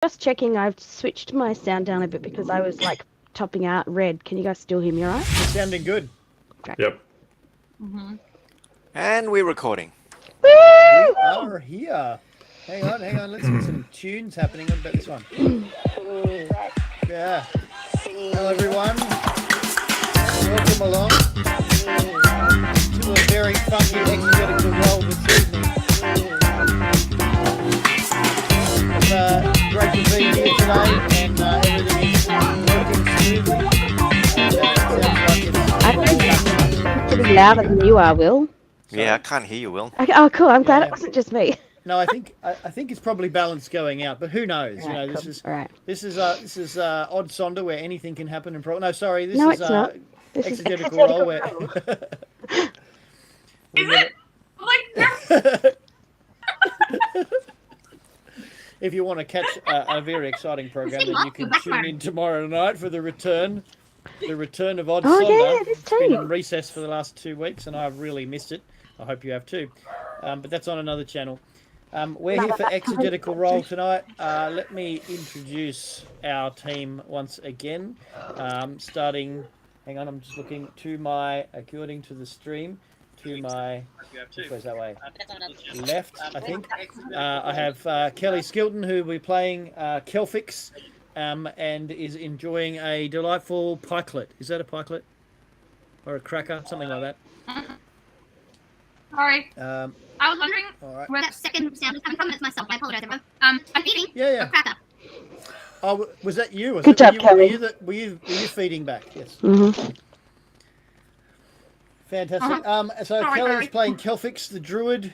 Just checking, I've switched my sound down a bit because I was like topping out red. Can you guys still hear me all right? It's sounding good. Okay. Yep. Mm-hmm. And we're recording. We are here. Hang on. Let's get some tunes happening. What about this one? Yeah. Hello, everyone. Welcome along to a very funky exegetical roll this evening. It's great to be here today, and everything is working smoothly. And it sounds like I'm pretty louder than you are, Will. Yeah, I can't hear you, Will. Okay, oh, cool. I'm glad Yeah. it wasn't just me. No, I think it's probably balanced going out, but who knows? Right, You know, cool. All right. this is odd sonder where anything can happen in no, sorry, this No, is it's not. This is exegetical exegetical roll where roll. Is it? Like, if you want to catch a very exciting program, then you can tune in tomorrow night for the return of Odd Oh, Sonder. yeah, this It's been too. in recess for the last 2 weeks, and I've really missed it. I hope you have too. But that's on another channel. We're here for exegetical roll tonight. Let me introduce our team once again. Starting, hang on, I'm just looking to my, according to the stream, to my, which way's that way? Left, I think. I have Kelly Skilton, who will be playing Kelfix, and is enjoying a delightful pikelet. Is that a pikelet? Or a cracker? Something like that. sorry. Um, I was wondering all right. where that second sound was coming from. It's myself. I apologize, everyone. I'm eating Yeah. a cracker. Oh, was that you? Was Good it? job, were Kelly. were you feeding back? Yes. Mm-hmm. Fantastic. So Sorry, Kelly Barry. is playing Kelfix, the druid,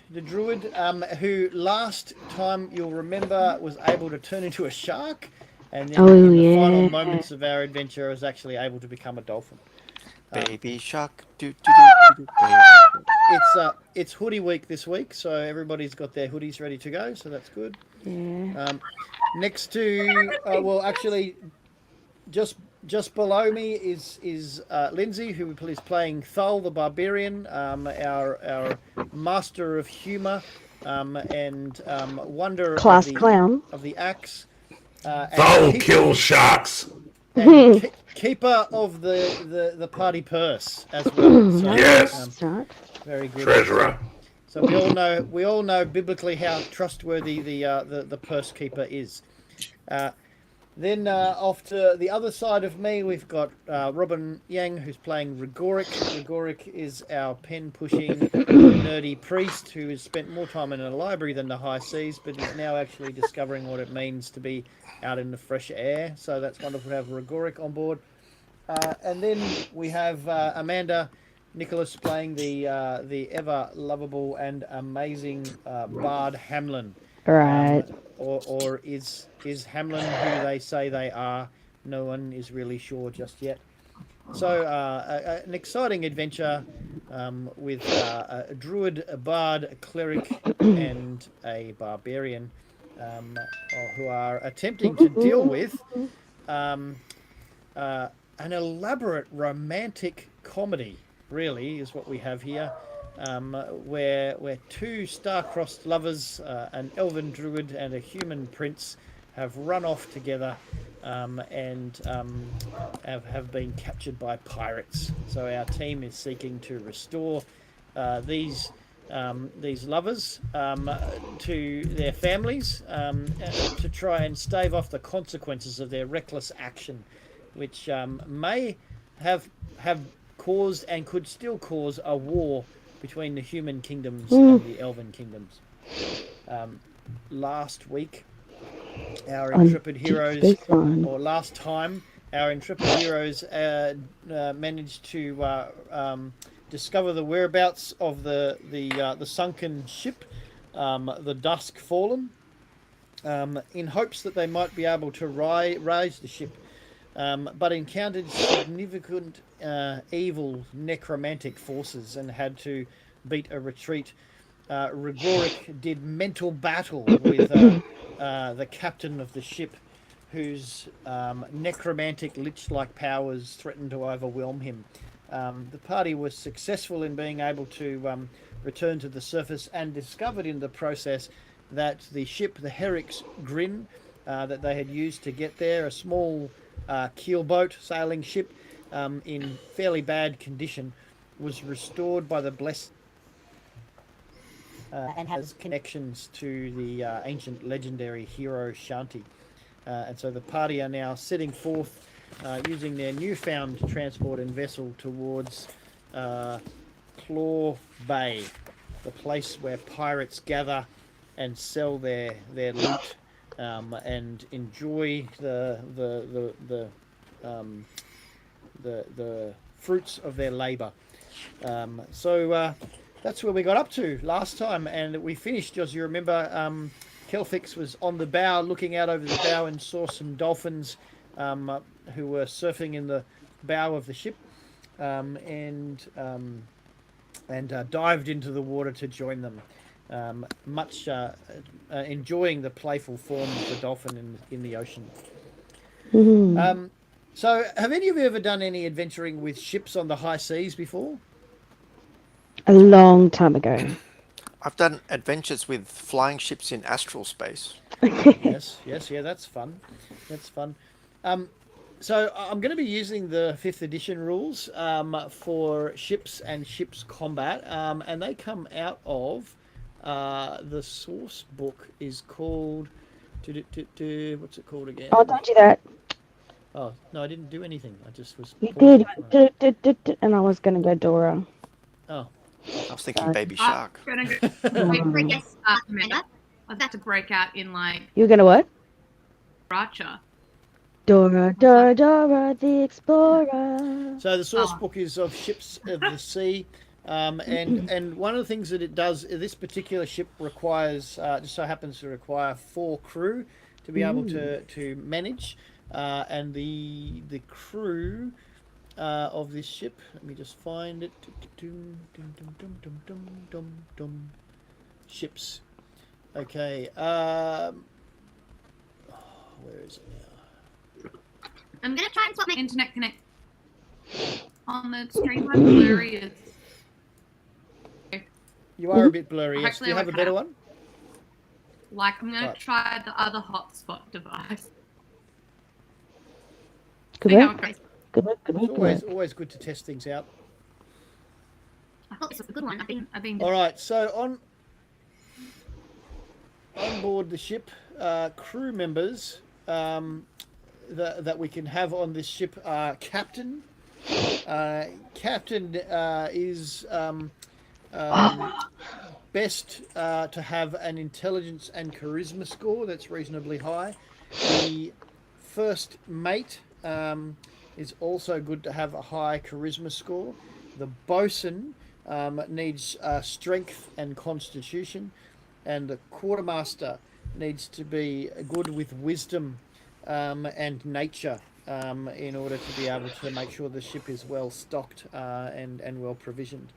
who last time you'll remember was able to turn into a shark, and then in the final moments of our adventure was actually able to become a dolphin. Baby shark. It's hoodie week this week, so everybody's got their hoodies ready to go, so that's good. Yeah. Next to, well, actually, just below me is Lindsay, who is playing Thul the Barbarian, our master of humour and wonder Class clown. of the axe. Thul kills sharks. And keeper of the party purse as well. So, Yes. That's right. very good. Treasurer. So we all know biblically how trustworthy the purse keeper is. Then off to the other side of me, we've got Robin Yang, who's playing Rigoric. Rigoric is our pen-pushing, nerdy priest who has spent more time in a library than the high seas, but is now actually discovering what it means to be out in the fresh air. So that's wonderful to have Rigoric on board. And then we have Amanda Nicholas playing the ever lovable and amazing Bard Hamlin. Right. Or is Hamlin who they say they are? No one is really sure just yet. So an exciting adventure with a druid, a bard, a cleric, and a barbarian who are attempting to deal with an elaborate romantic comedy. Really, is what we have here. Where two star-crossed lovers, an elven druid and a human prince, have run off together and have been captured by pirates. So our team is seeking to restore these lovers to their families to try and stave off the consequences of their reckless action, which may have caused and could still cause a war between the human kingdoms and the elven kingdoms. Last week, our intrepid heroes, or last time, our intrepid heroes managed to discover the whereabouts of the sunken ship, the Dusk Fallen, in hopes that they might be able to raise the ship. But encountered significant evil necromantic forces and had to beat a retreat. Rigoric did mental battle with the captain of the ship, whose necromantic lich-like powers threatened to overwhelm him. The party was successful in being able to return to the surface and discovered in the process that the ship, the Heric's Grin, that they had used to get there, a small keelboat sailing ship in fairly bad condition, was restored by the blessed and has connections to the ancient legendary hero Shanti. And so the party are now setting forth using their newfound transport and vessel towards Claw Bay, the place where pirates gather and sell their loot and enjoy the fruits of their labour. So that's where we got up to last time, and we finished, as you remember. Kelfix was on the bow, looking out over the bow, and saw some dolphins who were surfing in the bow of the ship, and dived into the water to join them, much enjoying the playful form of the dolphin in the ocean. So, have any of you ever done any adventuring with ships on the high seas before? A long time ago. I've done adventures with flying ships in astral space. Yes, yeah, that's fun. That's fun. So I'm going to be using the 5th edition rules for ships and ships combat, and they come out of the source book is called. What's it called again? Oh, don't do that. Oh no, I didn't do anything. I just was. You did, and I was going to go Dora. Oh. I was thinking Baby Shark. I'm gonna go. Yes, Amanda. I've got to break out in like You're going to what? Racha. Dora, Dora, Dora, the Explorer. So the source book is of ships of the sea, and one of the things that it does, this particular ship requires, just so happens to require 4 crew to be able to manage, and the crew of this ship. Let me just find it. Ships. Okay. Where is it now? I'm gonna try and swap my internet connect on the stream. I'm blurry. You are a bit blurry. Yes. Do you have a better one? Like, I'm gonna try the other hotspot device. Good See how work. it goes. Good work. Good work. It's always good to test things out. I thought this was a good one. I've been. All right. So on board the ship, crew members that we can have on this ship are Captain. Captain is best to have an intelligence and charisma score that's reasonably high. The first mate is also good to have a high charisma score. The bosun needs strength and constitution, and the quartermaster needs to be good with wisdom and nature in order to be able to make sure the ship is well stocked and well provisioned.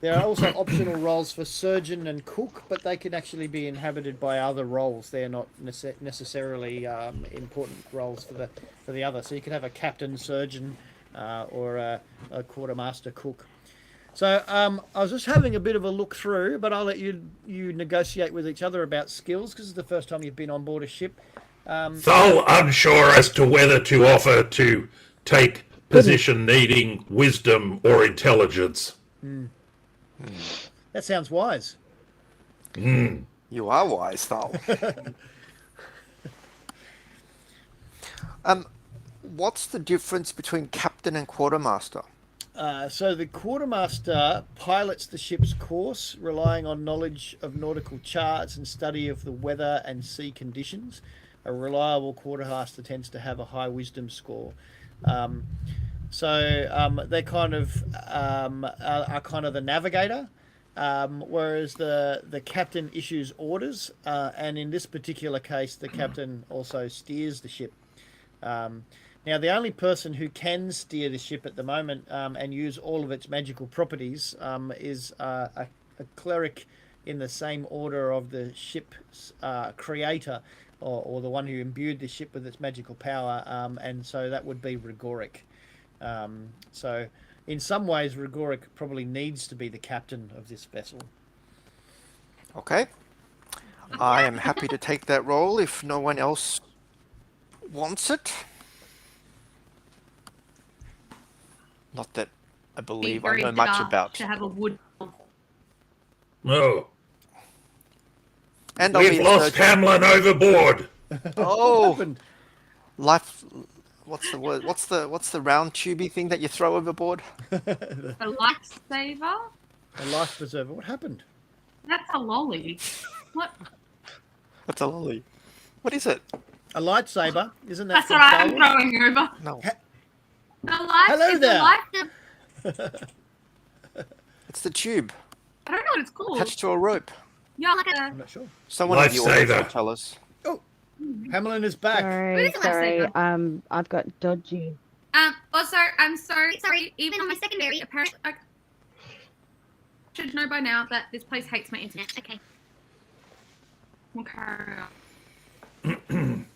There are also optional roles for surgeon and cook, but they can actually be inhabited by other roles. They're not necessarily important roles for the other. So you could have a captain, surgeon, or a quartermaster cook. So I was just having a bit of a look through, but I'll let you negotiate with each other about skills, because it's the first time you've been on board a ship. So unsure as to whether to offer to take position needing wisdom or intelligence. That sounds wise. You are wise, though. What's the difference between captain and quartermaster? So the quartermaster pilots the ship's course, relying on knowledge of nautical charts and study of the weather and sea conditions. A reliable quartermaster tends to have a high wisdom score. So they kind of are kind of the navigator, whereas the captain issues orders, and in this particular case, the captain also steers the ship. Now, the only person who can steer the ship at the moment and use all of its magical properties is a cleric in the same order of the ship's creator, or the one who imbued the ship with its magical power, and so that would be Rigoric. So in some ways, Rigoric probably needs to be the captain of this vessel. Okay. I am happy to take that role if no one else wants it. Not that I Be believe I very know much bizarre about. to have a wood. No. And I'll be We've a lost surgeon. Hamlin overboard. What Oh, happened? life. What's the word? What's the round tubey thing that you throw overboard? A lifesaver? A life preserver. What happened? That's a lolly. What? That's a lolly. What is it? A lightsaber? Isn't that That's from what Star I'm Wars? throwing over. No, Hello It's there. it's the tube I don't know what it's called. attached to a rope. Yeah, like I'm a. not sure. Someone in the audience Lifesaver. will tell us. Oh, Hamlin is back. Sorry, Who's the sorry. lifesaver? I've got dodgy. Also, I'm sorry. Even on my secondary, apparently, I should know by now that this place hates my internet. Okay. We'll carry on.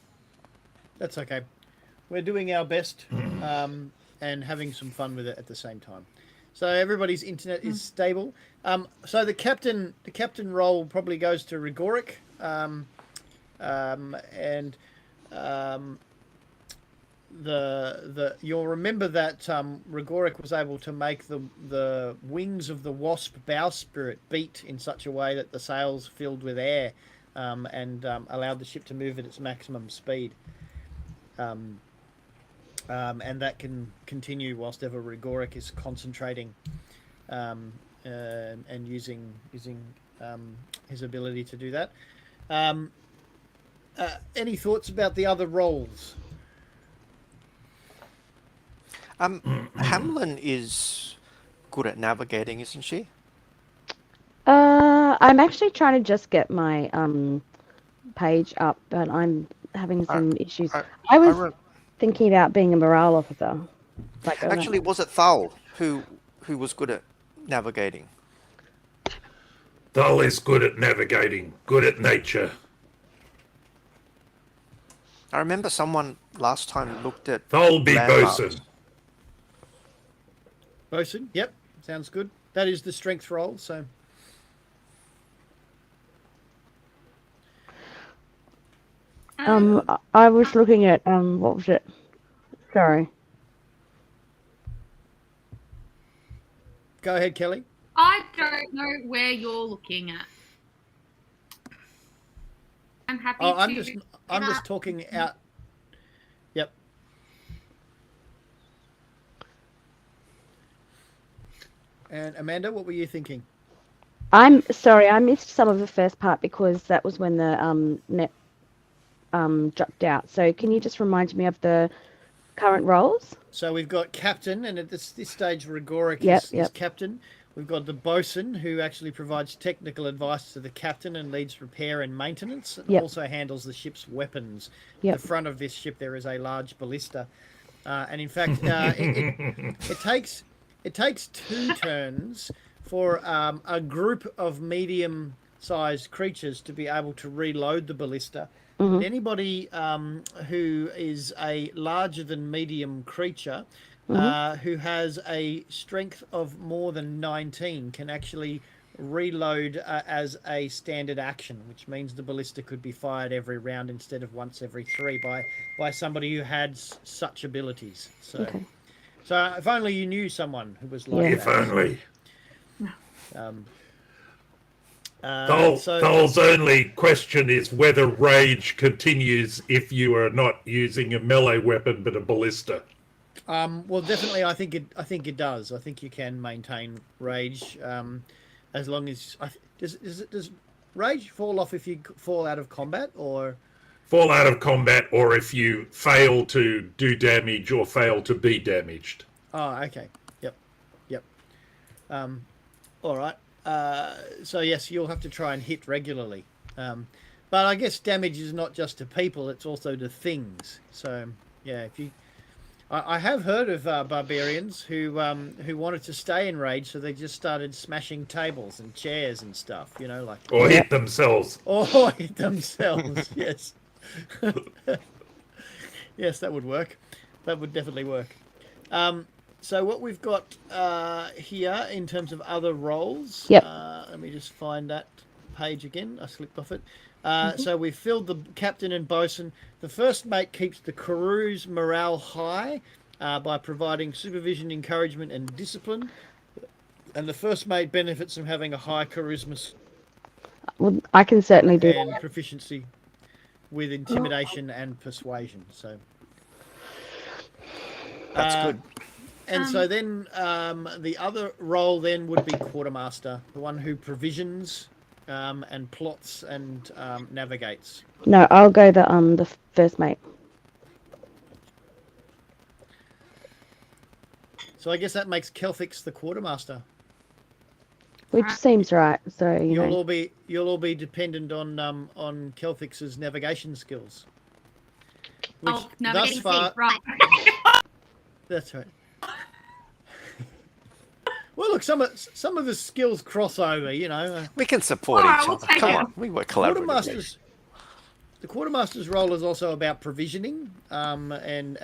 That's okay. We're doing our best and having some fun with it at the same time. So everybody's internet is stable. So the captain role probably goes to Rigoric, and you'll remember that Rigoric was able to make the wings of the wasp bowsprit beat in such a way that the sails filled with air, and allowed the ship to move at its maximum speed. And that can continue whilst ever Rigoric is concentrating and using his ability to do that. Any thoughts about the other roles? Hamlin is good at navigating, isn't she? I'm actually trying to just get my page up, but I'm having some issues. I was thinking about being a morale officer. Like, Actually, was it Thal who was good at navigating? Thal is good at navigating, good at nature. I remember someone last time looked at Thal be landmarks. bosun. Bosun, yep, sounds good. That is the strength role, so. I was looking at what was it? Sorry. Go ahead, Kelly. I don't know where you're looking at. I'm happy Oh, to. I'm just talking out. Yep. And Amanda, what were you thinking? I'm sorry, I missed some of the first part because that was when the net dropped out. So can you just remind me of the current roles? So we've got captain, and at this stage, Rigoric is captain. We've got the bosun, who actually provides technical advice to the captain and leads repair and maintenance, and also handles the ship's weapons. At the front of this ship, there is a large ballista, and in fact, it takes 2 turns for a group of medium-sized creatures to be able to reload the ballista. Mm-hmm. Anybody who is a larger than medium creature who has a strength of more than 19 can actually reload as a standard action, which means the ballista could be fired every round instead of once every 3 by somebody who had such abilities. So, so if only you knew someone who was like that. If only. So Thal's only question is whether rage continues if you are not using a melee weapon but a ballista. Well, definitely, I think it does. I think you can maintain rage as long as does rage fall off if you fall out of combat, or fall out of combat, or if you fail to do damage or fail to be damaged. Oh, okay. Yep. All right. So yes, you'll have to try and hit regularly. But I guess damage is not just to people; it's also to things. So yeah, if you, I have heard of barbarians who wanted to stay in rage, so they just started smashing tables and chairs and stuff. You know, like or hit themselves. Or hit themselves. Yes. Yes, that would work. That would definitely work. So what we've got here in terms of other roles, let me just find that page again. I slipped off it. So we've filled the captain and bosun. The first mate keeps the crew's morale high by providing supervision, encouragement, and discipline. And the first mate benefits from having a high charisma Well, I can certainly do and that. proficiency with intimidation and persuasion. So That's good. And so then the other role then would be quartermaster, the one who provisions and plots and navigates. No, I'll go the first mate. So I guess that makes Kelthix the quartermaster. Which seems right. So You'll all be dependent on Kelthix's navigation skills. Which navigating thus far, sea, right. that's right. Well, look, some of the skills cross over. You know, We can support Alright, each we'll other. take Come it. on, we work collaboratively. The quartermaster's role is also about provisioning and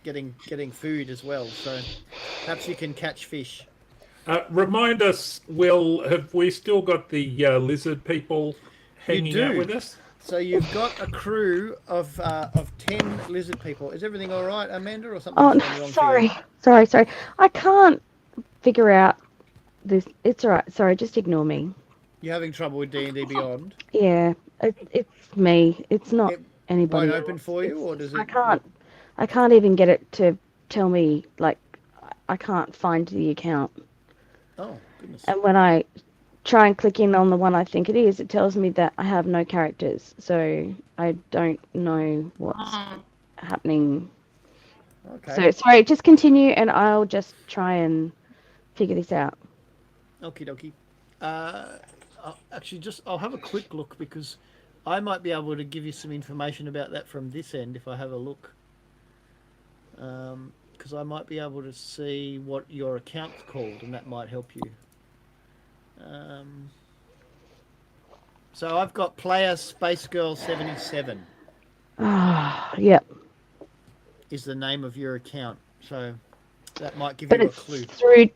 getting food as well. So perhaps you can catch fish. Remind us, Will, have we still got the lizard people hanging out with us? So you've got a crew of 10 lizard people. Is everything all right, Amanda, or something? Oh, going wrong for you? sorry. I can't figure out this. It's all right. Sorry, just ignore me. You're having trouble with D&D Beyond. Yeah, it's me. It's not It anybody won't else. open for you, or does it? I can't even get it to tell me, like, I can't find the account. Oh goodness. And when I try and click in on the one I think it is, it tells me that I have no characters. So I don't know what's happening. Okay. So sorry, just continue and I'll just try and figure this out. Okie dokie. I'll have a quick look because I might be able to give you some information about that from this end if I have a look. Because I might be able to see what your account's called, and that might help you. So I've got player Space Girl 77 Yep. is the name of your account. So that might give But you a it's clue. through.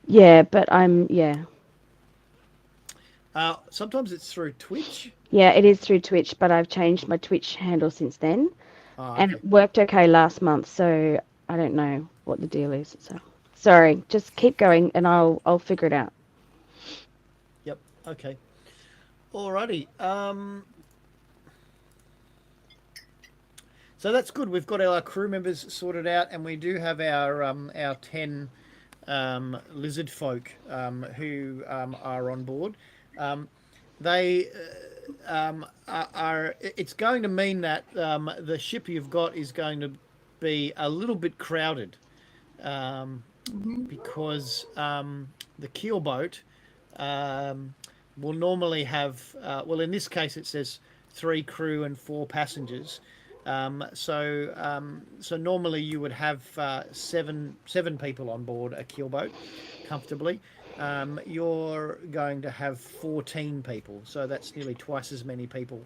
Yeah, but yeah. Sometimes it's through Twitch. Yeah, it is through Twitch, but I've changed my Twitch handle since then. And Okay. it worked okay last month, so I don't know what the deal is. So sorry, just keep going and I'll figure it out. Yep. Okay. Alrighty. So that's good. We've got our crew members sorted out, and we do have our 10 lizard folk who are on board. They are. It's going to mean that the ship you've got is going to be a little bit crowded because the keel boat will normally have. Well, in this case, it says 3 crew and 4 passengers. So normally you would have seven people on board a keelboat comfortably. You're going to have 14 people, so that's nearly twice as many people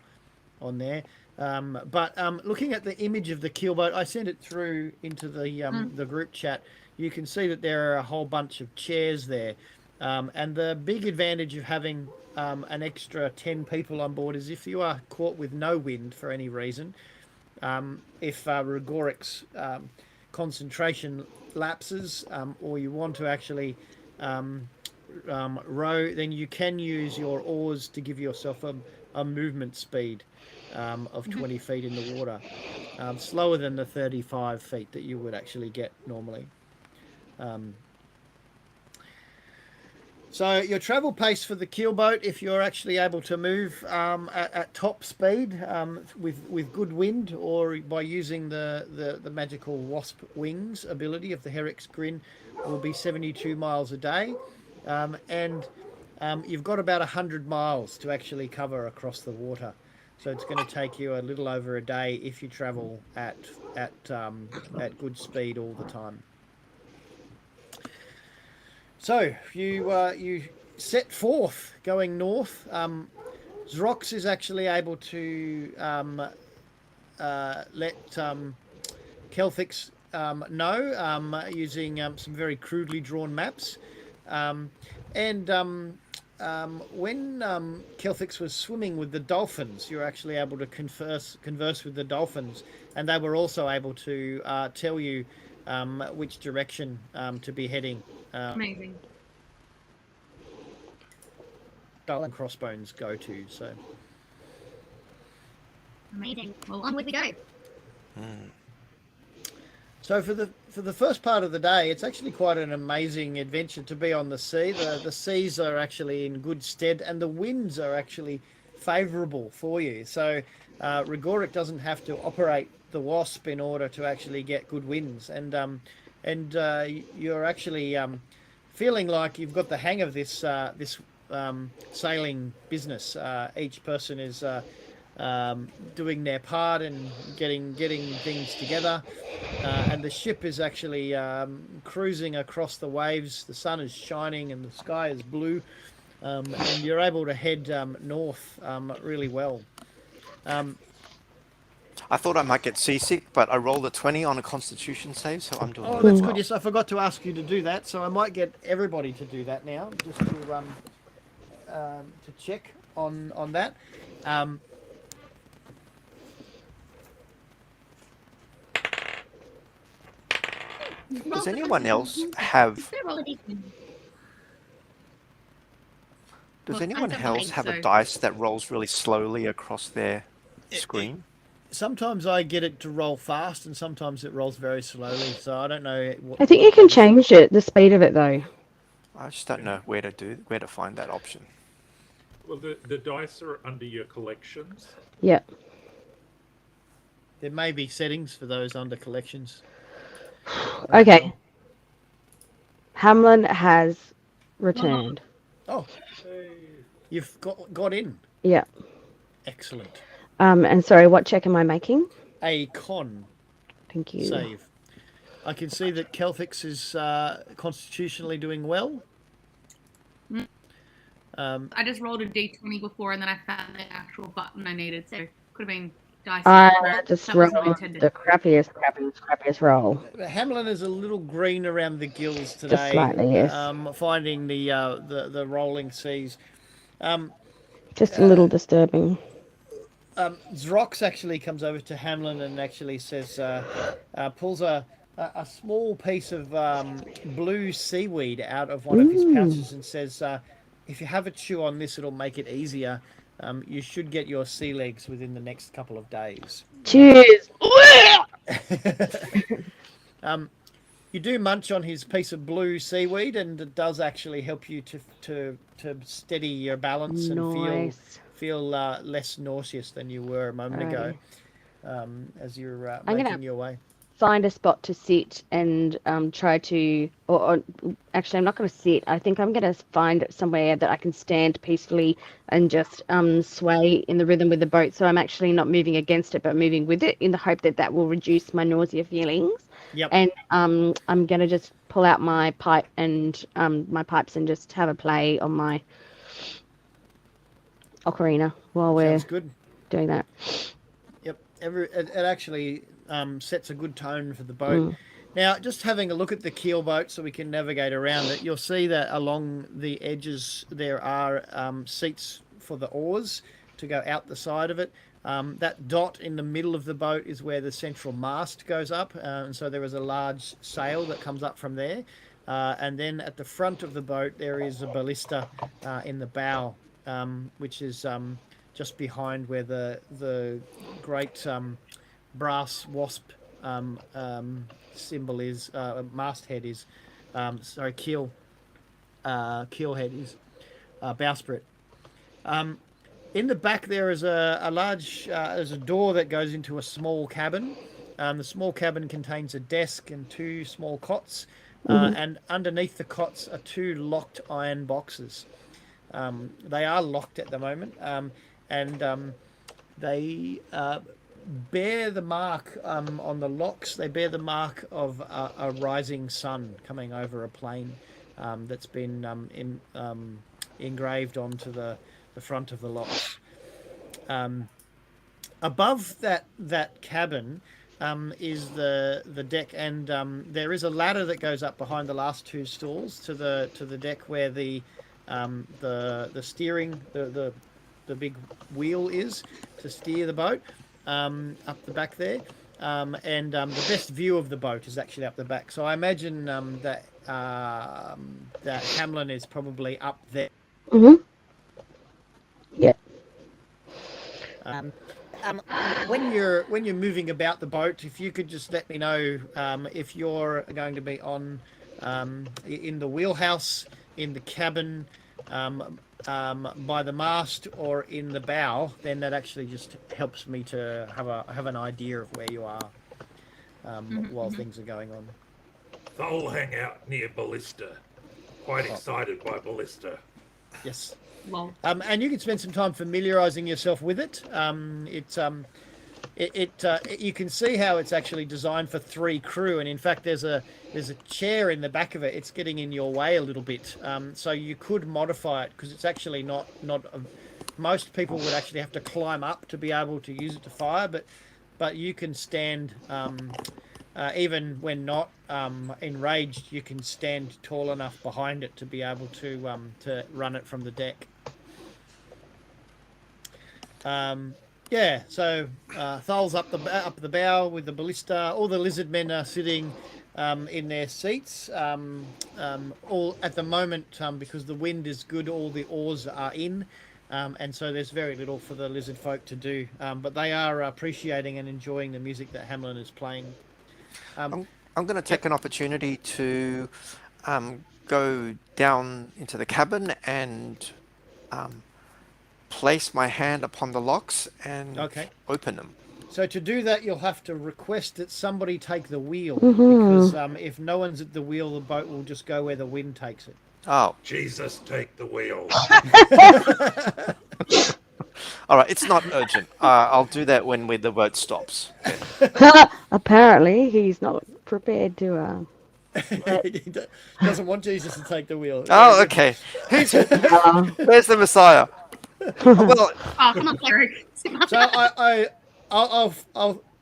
on there. But looking at the image of the keelboat, I sent it through into the group chat. You can see that there are a whole bunch of chairs there, and the big advantage of having an extra 10 people on board is if you are caught with no wind for any reason. If Rigoric's concentration lapses, or you want to actually row, then you can use your oars to give yourself a movement speed of 20 feet in the water, slower than the 35 feet that you would actually get normally. So your travel pace for the keelboat, if you're actually able to move at top speed with good wind, or by using the magical wasp wings ability of the Heric's Grin, will be 72 miles a day, and you've got about 100 miles to actually cover across the water. So it's going to take you a little over a day if you travel at good speed all the time. So you set forth going north. Zrox is actually able to let Kelthix know using some very crudely drawn maps, and when Kelthix was swimming with the dolphins, you're actually able to converse with the dolphins, and they were also able to tell you which direction to be heading. Amazing. And crossbones go to. So Amazing. Well, onward we go. So for the first part of the day, it's actually quite an amazing adventure to be on the sea. The seas are actually in good stead, and the winds are actually favourable for you. So Rigoric doesn't have to operate the Wasp in order to actually get good winds, and you're actually feeling like you've got the hang of this sailing business. Each person is doing their part and getting things together, and the ship is actually cruising across the waves. The sun is shining and the sky is blue, and you're able to head north really well. I thought I might get seasick, but I rolled a 20 on a Constitution save, so I'm doing Oh, really that's well. good. Yes, I forgot to ask you to do that, so I might get everybody to do that now, just to check on that. Does anyone else have? Does anyone else have a dice that rolls really slowly across their screen? Sometimes I get it to roll fast, and sometimes it rolls very slowly. So I don't know. I think you can change it, the speed of it, though. I just don't know where to find that option. Well, the dice are under your collections. Yeah. There may be settings for those under collections. Okay. Hamlin has returned. Oh, you've got in. Yeah. Excellent. And sorry, what check am I making? A con Thank you. save. I can see that Kelthix is constitutionally doing well. I just rolled a d20 before, and then I found the actual button I needed, so could have been dice. I just rolled the crappiest roll. Hamlin is a little green around the gills today. Just slightly, yes. Finding the rolling seas. Just a little disturbing. Zrox actually comes over to Hamlin and actually says, pulls a small piece of blue seaweed out of one of his pouches and says, if you have a chew on this, it'll make it easier. You should get your sea legs within the next couple of days. Cheers! You do munch on his piece of blue seaweed, and it does actually help you to steady your balance and feel less nauseous than you were a moment ago, as you're making your way. Find a spot to sit and try to, or actually, I'm not going to sit. I think I'm going to find somewhere that I can stand peacefully and just sway in the rhythm with the boat. So I'm actually not moving against it, but moving with it in the hope that that will reduce my nausea feelings. Yep. And I'm going to just pull out my pipe and my pipes and just have a play on my ocarina while we're doing that. Yep. It actually sets a good tone for the boat. Now, just having a look at the keel boat so we can navigate around it, you'll see that along the edges there are seats for the oars to go out the side of it. That dot in the middle of the boat is where the central mast goes up, and so there is a large sail that comes up from there. And then at the front of the boat there is a ballista in the bow, which is just behind where the great brass wasp symbol is, masthead is, keel head is, bowsprit. In the back there is a large, there's a door that goes into a small cabin. The small cabin contains a desk and two small cots, and underneath the cots are two locked iron boxes. They are locked at the moment, and they bear the mark on the locks. They bear the mark of a rising sun coming over a plain that's been engraved onto the front of the locks. Above that cabin is the deck, and there is a ladder that goes up behind the last two stalls to the deck where the the steering, the big wheel is to steer the boat up the back there. And the best view of the boat is actually up the back. So I imagine that Hamlin is probably up there. Mm-hmm. Yeah. When you're moving about the boat, if you could just let me know if you're going to be on in the wheelhouse, in the cabin, by the mast, or in the bow, then that actually just helps me to have an idea of where you are while things are going on. They'll hang out near Ballista. Quite excited by Ballista. Yes. Well, And you can spend some time familiarising yourself with it. You can see how it's actually designed for 3 crew, and in fact, there's a chair in the back of it. It's getting in your way a little bit, so you could modify it because it's actually not. Most people would actually have to climb up to be able to use it to fire, but you can stand. Even when not enraged, you can stand tall enough behind it to be able to run it from the deck. Yeah, so Thal's up the bow with the ballista. All the lizard men are sitting in their seats. All at the moment, because the wind is good, all the oars are in, and so there's very little for the lizard folk to do. But they are appreciating and enjoying the music that Hamlin is playing. I'm going to take an opportunity to go down into the cabin and place my hand upon the locks and open them. So to do that, you'll have to request that somebody take the wheel, because if no one's at the wheel, the boat will just go where the wind takes it. Oh. Jesus, take the wheel. All right, it's not urgent. I'll do that when the boat stops. Apparently, he's not prepared to. He doesn't want Jesus to take the wheel. Oh, okay. Where's the Messiah? Well, come on, Heric. So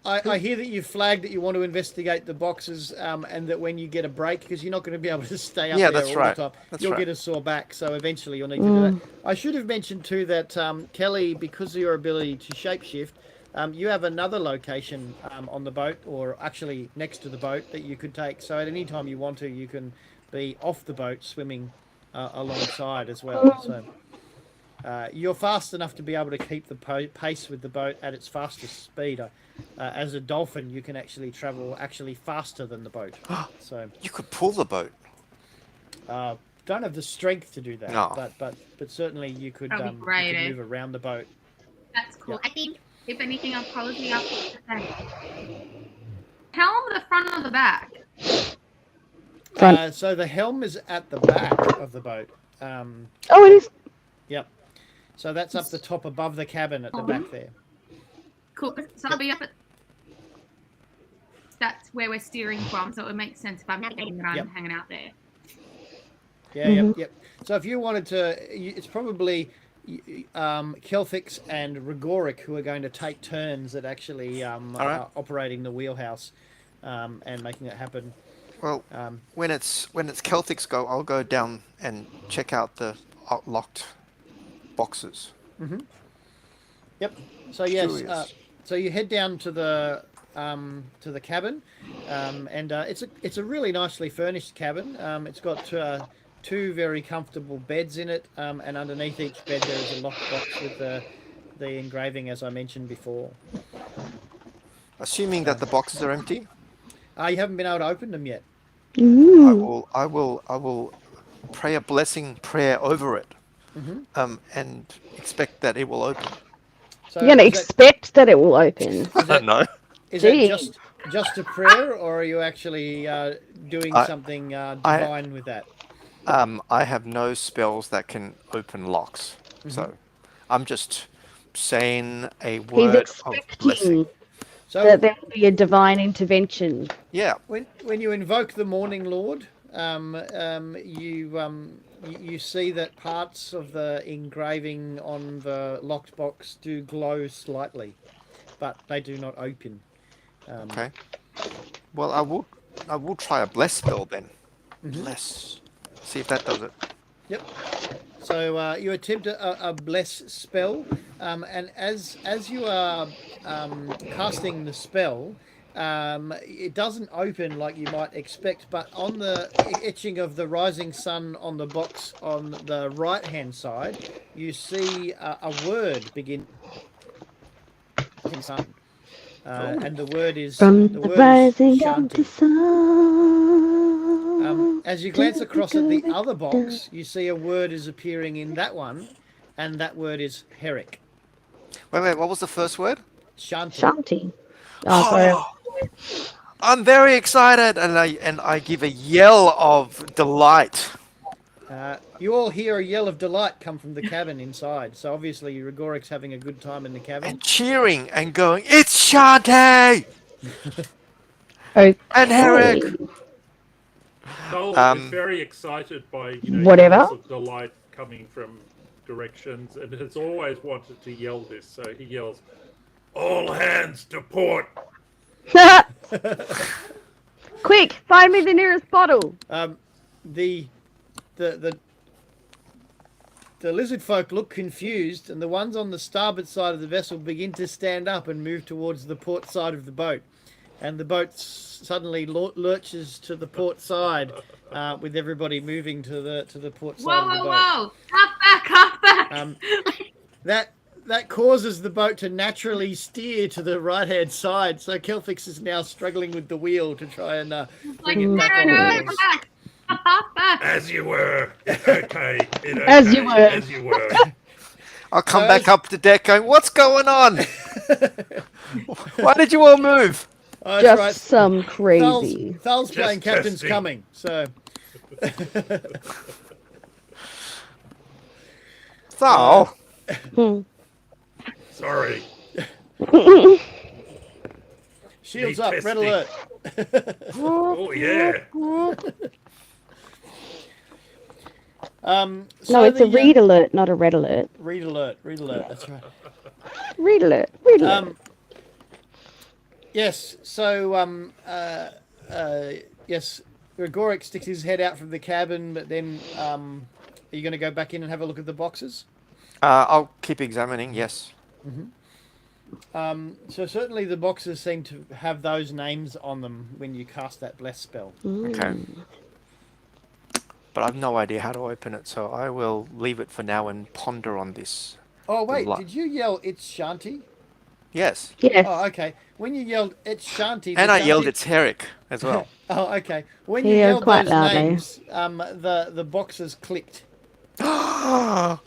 I hear that you flagged that you want to investigate the boxes, and that when you get a break, because you're not going to be able to stay up there all the time, you'll get a sore back. So eventually you'll need to do that. I should have mentioned too that Kelly, because of your ability to shapeshift, you have another location on the boat, or actually next to the boat, that you could take. So at any time you want to, you can be off the boat swimming alongside as well. So you're fast enough to be able to keep the pace with the boat at its fastest speed. As a dolphin, you can actually travel faster than the boat. So you could pull the boat. Don't have the strength to do that. No. But certainly you could, That'd be great, you could move around the boat. That's cool. Yeah. I think if anything, I'll probably be up. Helm, the front or the back? So the helm is at the back of the boat. Oh, it is. Yep. So that's up the top above the cabin at the back there. Cool. So I'll be up at. That's where we're steering from, so it would make sense if I'm navigating that I'm hanging out there. Yeah, yep. So if you wanted to, it's probably Kelthix and Rigoric who are going to take turns at actually operating the wheelhouse and making it happen. Well, when it's Kelthix go, I'll go down and check out the locked boxes. Mm-hmm. Yep. So yes. So you head down to the cabin, and it's a really nicely furnished cabin. It's got 2 very comfortable beds in it, and underneath each bed there is a locked box with the engraving, as I mentioned before. Assuming that the boxes are empty. You haven't been able to open them yet. I will pray a blessing prayer over it, and expect that it will open. So you're gonna expect that it will open. No. Is it just a prayer, or are you actually doing something divine with that? I have no spells that can open locks, so I'm just saying a word of blessing. So that there will be a divine intervention. Yeah. When you invoke the Morning Lord, you see that parts of the engraving on the locked box do glow slightly, but they do not open. Okay. Well, I will try a bless spell then. Bless. See if that does it. Yep. So you attempt a bless spell, and as you are casting the spell, it doesn't open like you might expect. But on the etching of the rising sun on the box on the right hand side, you see a word begin. Sun. And the word is From the rising of the Shanti. sun. As you glance across at the other box, you see a word is appearing in that one, and that word is Heric. Wait, what was the first word? Shanti. Shanti. Oh, sorry. I'm very excited, and I give a yell of delight. You all hear a yell of delight come from the cabin inside. So obviously Rigoric's having a good time in the cabin. And cheering and going, it's Shanti! Okay. And Heric! Cole is very excited by Whatever. yells of delight coming from directions, and has always wanted to yell this. So he yells, "All hands to port!" Quick, find me the nearest bottle. The lizard folk look confused, and the ones on the starboard side of the vessel begin to stand up and move towards the port side of the boat. And the boat suddenly lurches to the port side, with everybody moving to the port side of the boat. Whoa! Half back! That causes the boat to naturally steer to the right-hand side. So Kelfix is now struggling with the wheel to try and bring it back on course. Half back! As you were. Okay. As you were. As you were. I'll come back up to deck going, what's going on? Why did you all move? Oh, Just right. some crazy. Thal's playing Just Captain's testing. Coming, so... Thal? Sorry. Shields Me up, testing. red alert. Oh yeah. No, it's a read alert, not a red alert. Read alert, that's right. Read alert, read alert. Yes, so, yes, Gregoric sticks his head out from the cabin, but then, are you going to go back in and have a look at the boxes? I'll keep examining, yes. So certainly the boxes seem to have those names on them when you cast that bless spell. Okay. But I've no idea how to open it, so I will leave it for now and ponder on this. Oh, wait, did you yell, it's Shanti? Yes. Yes. Oh, okay. When you yelled, it's Shanti... And I yelled, it's Heric, as well. Oh, okay. When you Yeah, yelled quite those loudly. names, the boxes clicked. I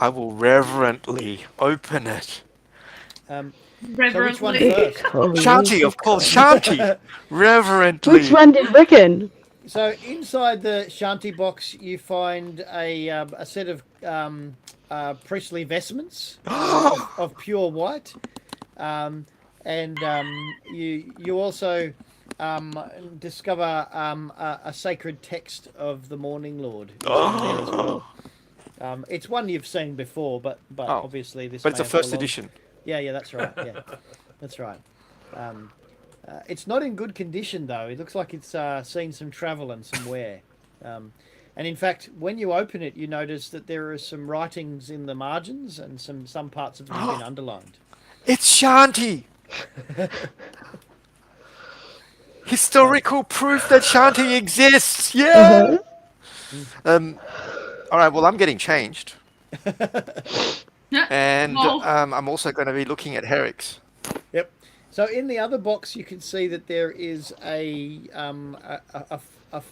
will reverently open it. So which one Reverently. first? Shanti, of course, Shanti! Reverently. Which one do you reckon? So inside the Shanti box, you find a set of priestly vestments of pure white, and you also discover a sacred text of the Morning Lord there as well. It's one you've seen before, but obviously this. But it's may a have first belonged- edition. Yeah, that's right. Yeah, that's right. It's not in good condition though. It looks like it's seen some travel and some wear. And in fact, when you open it, you notice that there are some writings in the margins, and some parts of them have been underlined. It's Shanti! Historical proof that Shanti exists! Yeah! Alright, well, I'm getting changed. And I'm also going to be looking at Heric's. Yep. So in the other box, you can see that there is a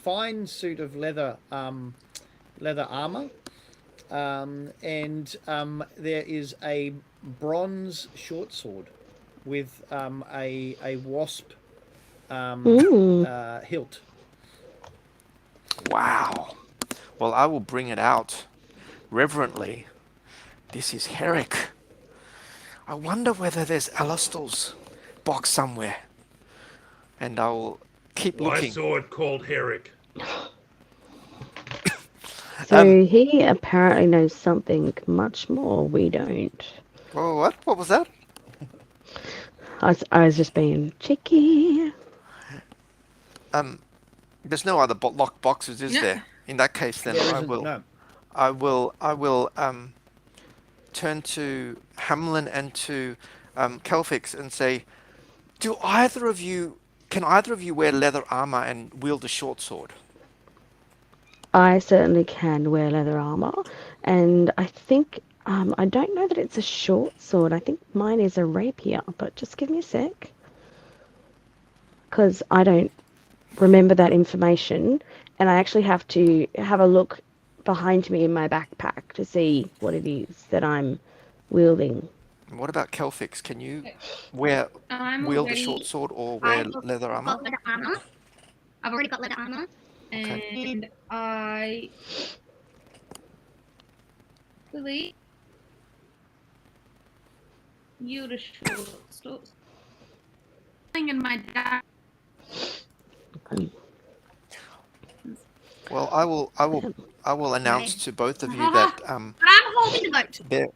fine suit of leather armor, and there is a bronze short sword with a wasp hilt. Wow. Well, I will bring it out reverently. This is Heric. I wonder whether there's Alastor's box somewhere. And I'll keep I looking. saw it called Heric. So he apparently knows something much more we don't. Oh, what? What was that? I was just being cheeky. There's no other locked boxes, is there? In that case, then There I isn't, will. no. I will turn to Hamlin and to Kelfix and say, can either of you wear leather armor and wield a short sword? I certainly can wear leather armor, and I think I don't know that it's a short sword. I think mine is a rapier, but just give me a sec, because I don't remember that information, and I actually have to have a look behind me in my backpack to see what it is that I'm wielding. And what about Kelfix? Can you I'm wield a short already. sword or wear I've leather armor? got leather armor. I've already got leather armor, Okay. and I believe yield a short sword. In my dad. Well, I will announce to both of you that But I'm holding the boat. there.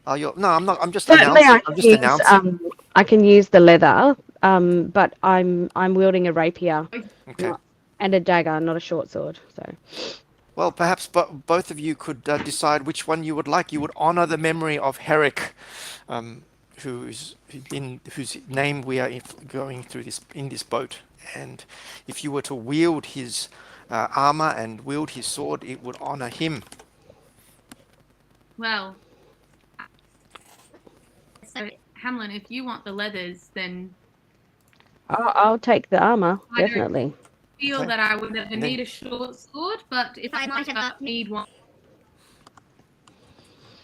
Oh, you're no, I'm not. I'm just Certainly, announcing. I'm just announcing. I can use the leather, but I'm wielding a rapier Okay. and a dagger, not a short sword. So. Well, perhaps both of you could decide which one you would like. You would honor the memory of Heric, whose name we are going through in this boat. And if you were to wield his armor and wield his sword, it would honor him. Well, so Hamlin, if you want the leathers, then I'll take the armor, I don't definitely. feel Okay. that I would ever then- need a short sword. But if I might ever need one,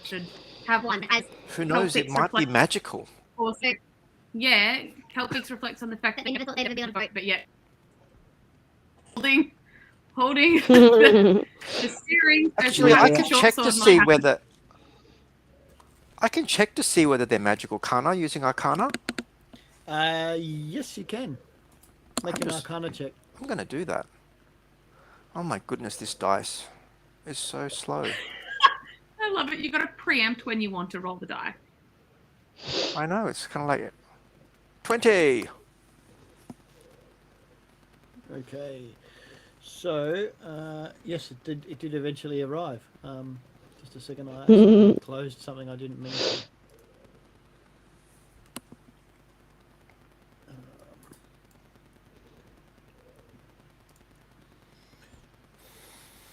should have one as Who knows? It Celtics might be reflect- magical. Also, yeah, Celtics reflects on the fact that they never thought they'd ever be on a boat, but yet holding the steering. Actually, I I can can check to see whether. I can check to see whether they're magical. Can't I, using Arcana? Yes, you can. Make an just- Arcana check. I'm going to do that. Oh my goodness, this dice is so slow. I love it. You got to preempt when you want to roll the die. I know, it's kind of like 20. Okay. So, yes, it did eventually arrive. Just a second, I actually closed something I didn't mean to.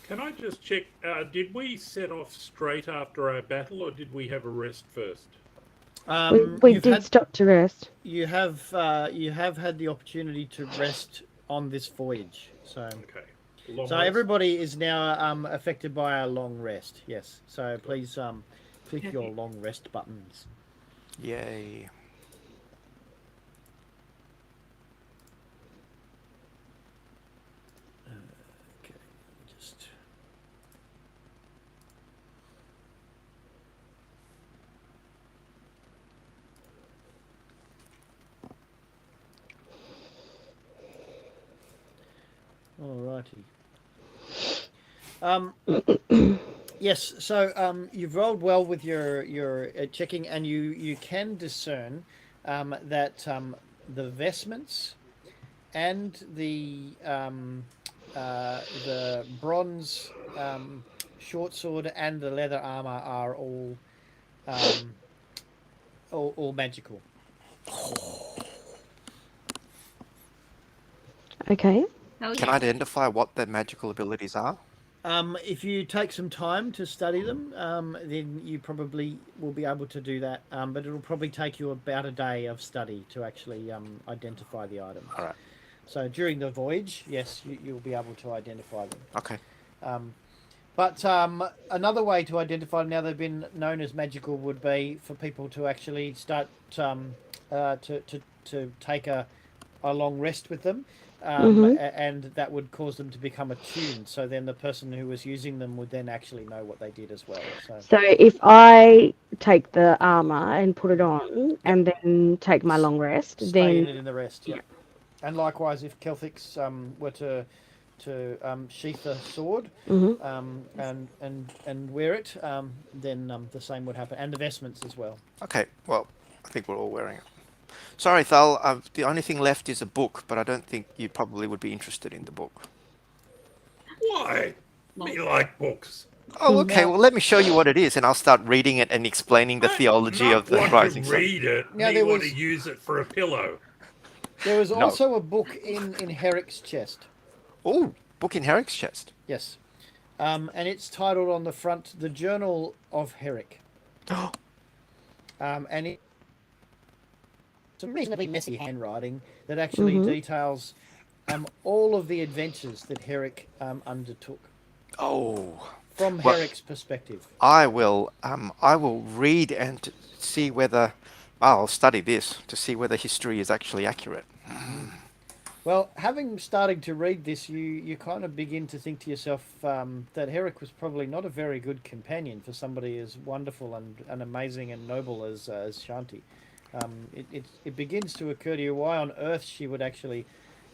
Can I just check? Did we set off straight after our battle, or did we have a rest first? We did stop to rest. You have had the opportunity to rest on this voyage. So Okay. Long so rest? everybody is now affected by a long rest. Yes. So please click your long rest buttons. Yay. Okay. Just. Alrighty. Yes. So you've rolled well with your checking, and you can discern that the vestments and the bronze short sword and the leather armor are all magical. Okay. Can I identify what their magical abilities are? If you take some time to study them, then you probably will be able to do that. But it'll probably take you about a day of study to actually identify the items. All right. So during the voyage, yes, you'll be able to identify them. Okay. But another way to identify them now they've been known as magical would be for people to actually start to take a long rest with them. And that would cause them to become attuned. So then the person who was using them would then actually know what they did as well. So if I take the armor and put it on, and then take my long rest, stay in then it in the rest. Yeah. And likewise, if Celtics were to sheath the sword and wear it, then the same would happen, and the vestments as well. Okay. Well, I think we're all wearing it. Sorry, Thal. The only thing left is a book, but I don't think you probably would be interested in the book. Why? Me like books. Oh, okay. Now- Well, let me show you what it is, and I'll start reading it and explaining the theology Not of the want to rising sun. read it. Now, Me there want was- to use it for a pillow. There was No. also a book in Herrick's chest. Oh, book in Herric's chest. Yes. And it's titled on the front, The Journal of Heric. And it's some reasonably messy handwriting that actually details all of the adventures that Heric undertook Oh, from Well- Herric's perspective. I will read and see whether I'll study this to see whether history is actually accurate. Well, having started to read this, you kind of begin to think to yourself that Heric was probably not a very good companion for somebody as wonderful and amazing and noble as Shanti. It begins to occur to you why on earth she would actually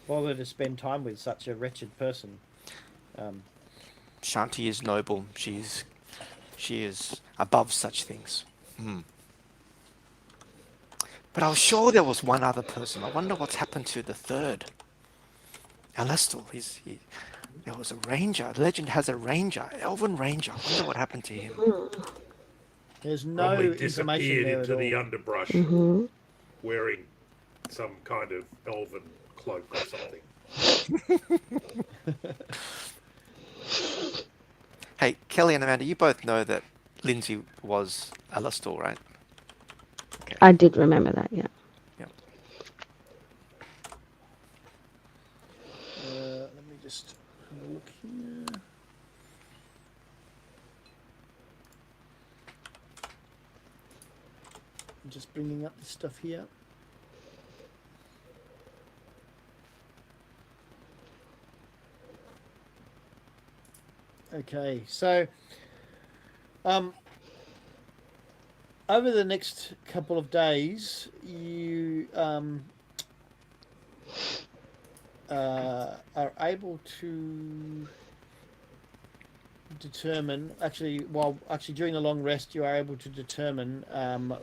bother to spend time with such a wretched person. Shanti is noble. She is above such things. But I was sure there was one other person. I wonder what's happened to the third. Alastor. There was a ranger. The legend has a ranger, elven ranger. I wonder what happened to him. There's no Probably information disappeared there into at the all. underbrush, wearing some kind of elven cloak or something. Hey, Kelly and Amanda, you both know that Lindsay was Alastor, right? Okay. I did remember that, yeah. Let me just have a look here. I'm just bringing up the stuff here. Okay, so over the next couple of days, you are able to determine during the long rest you are able to determine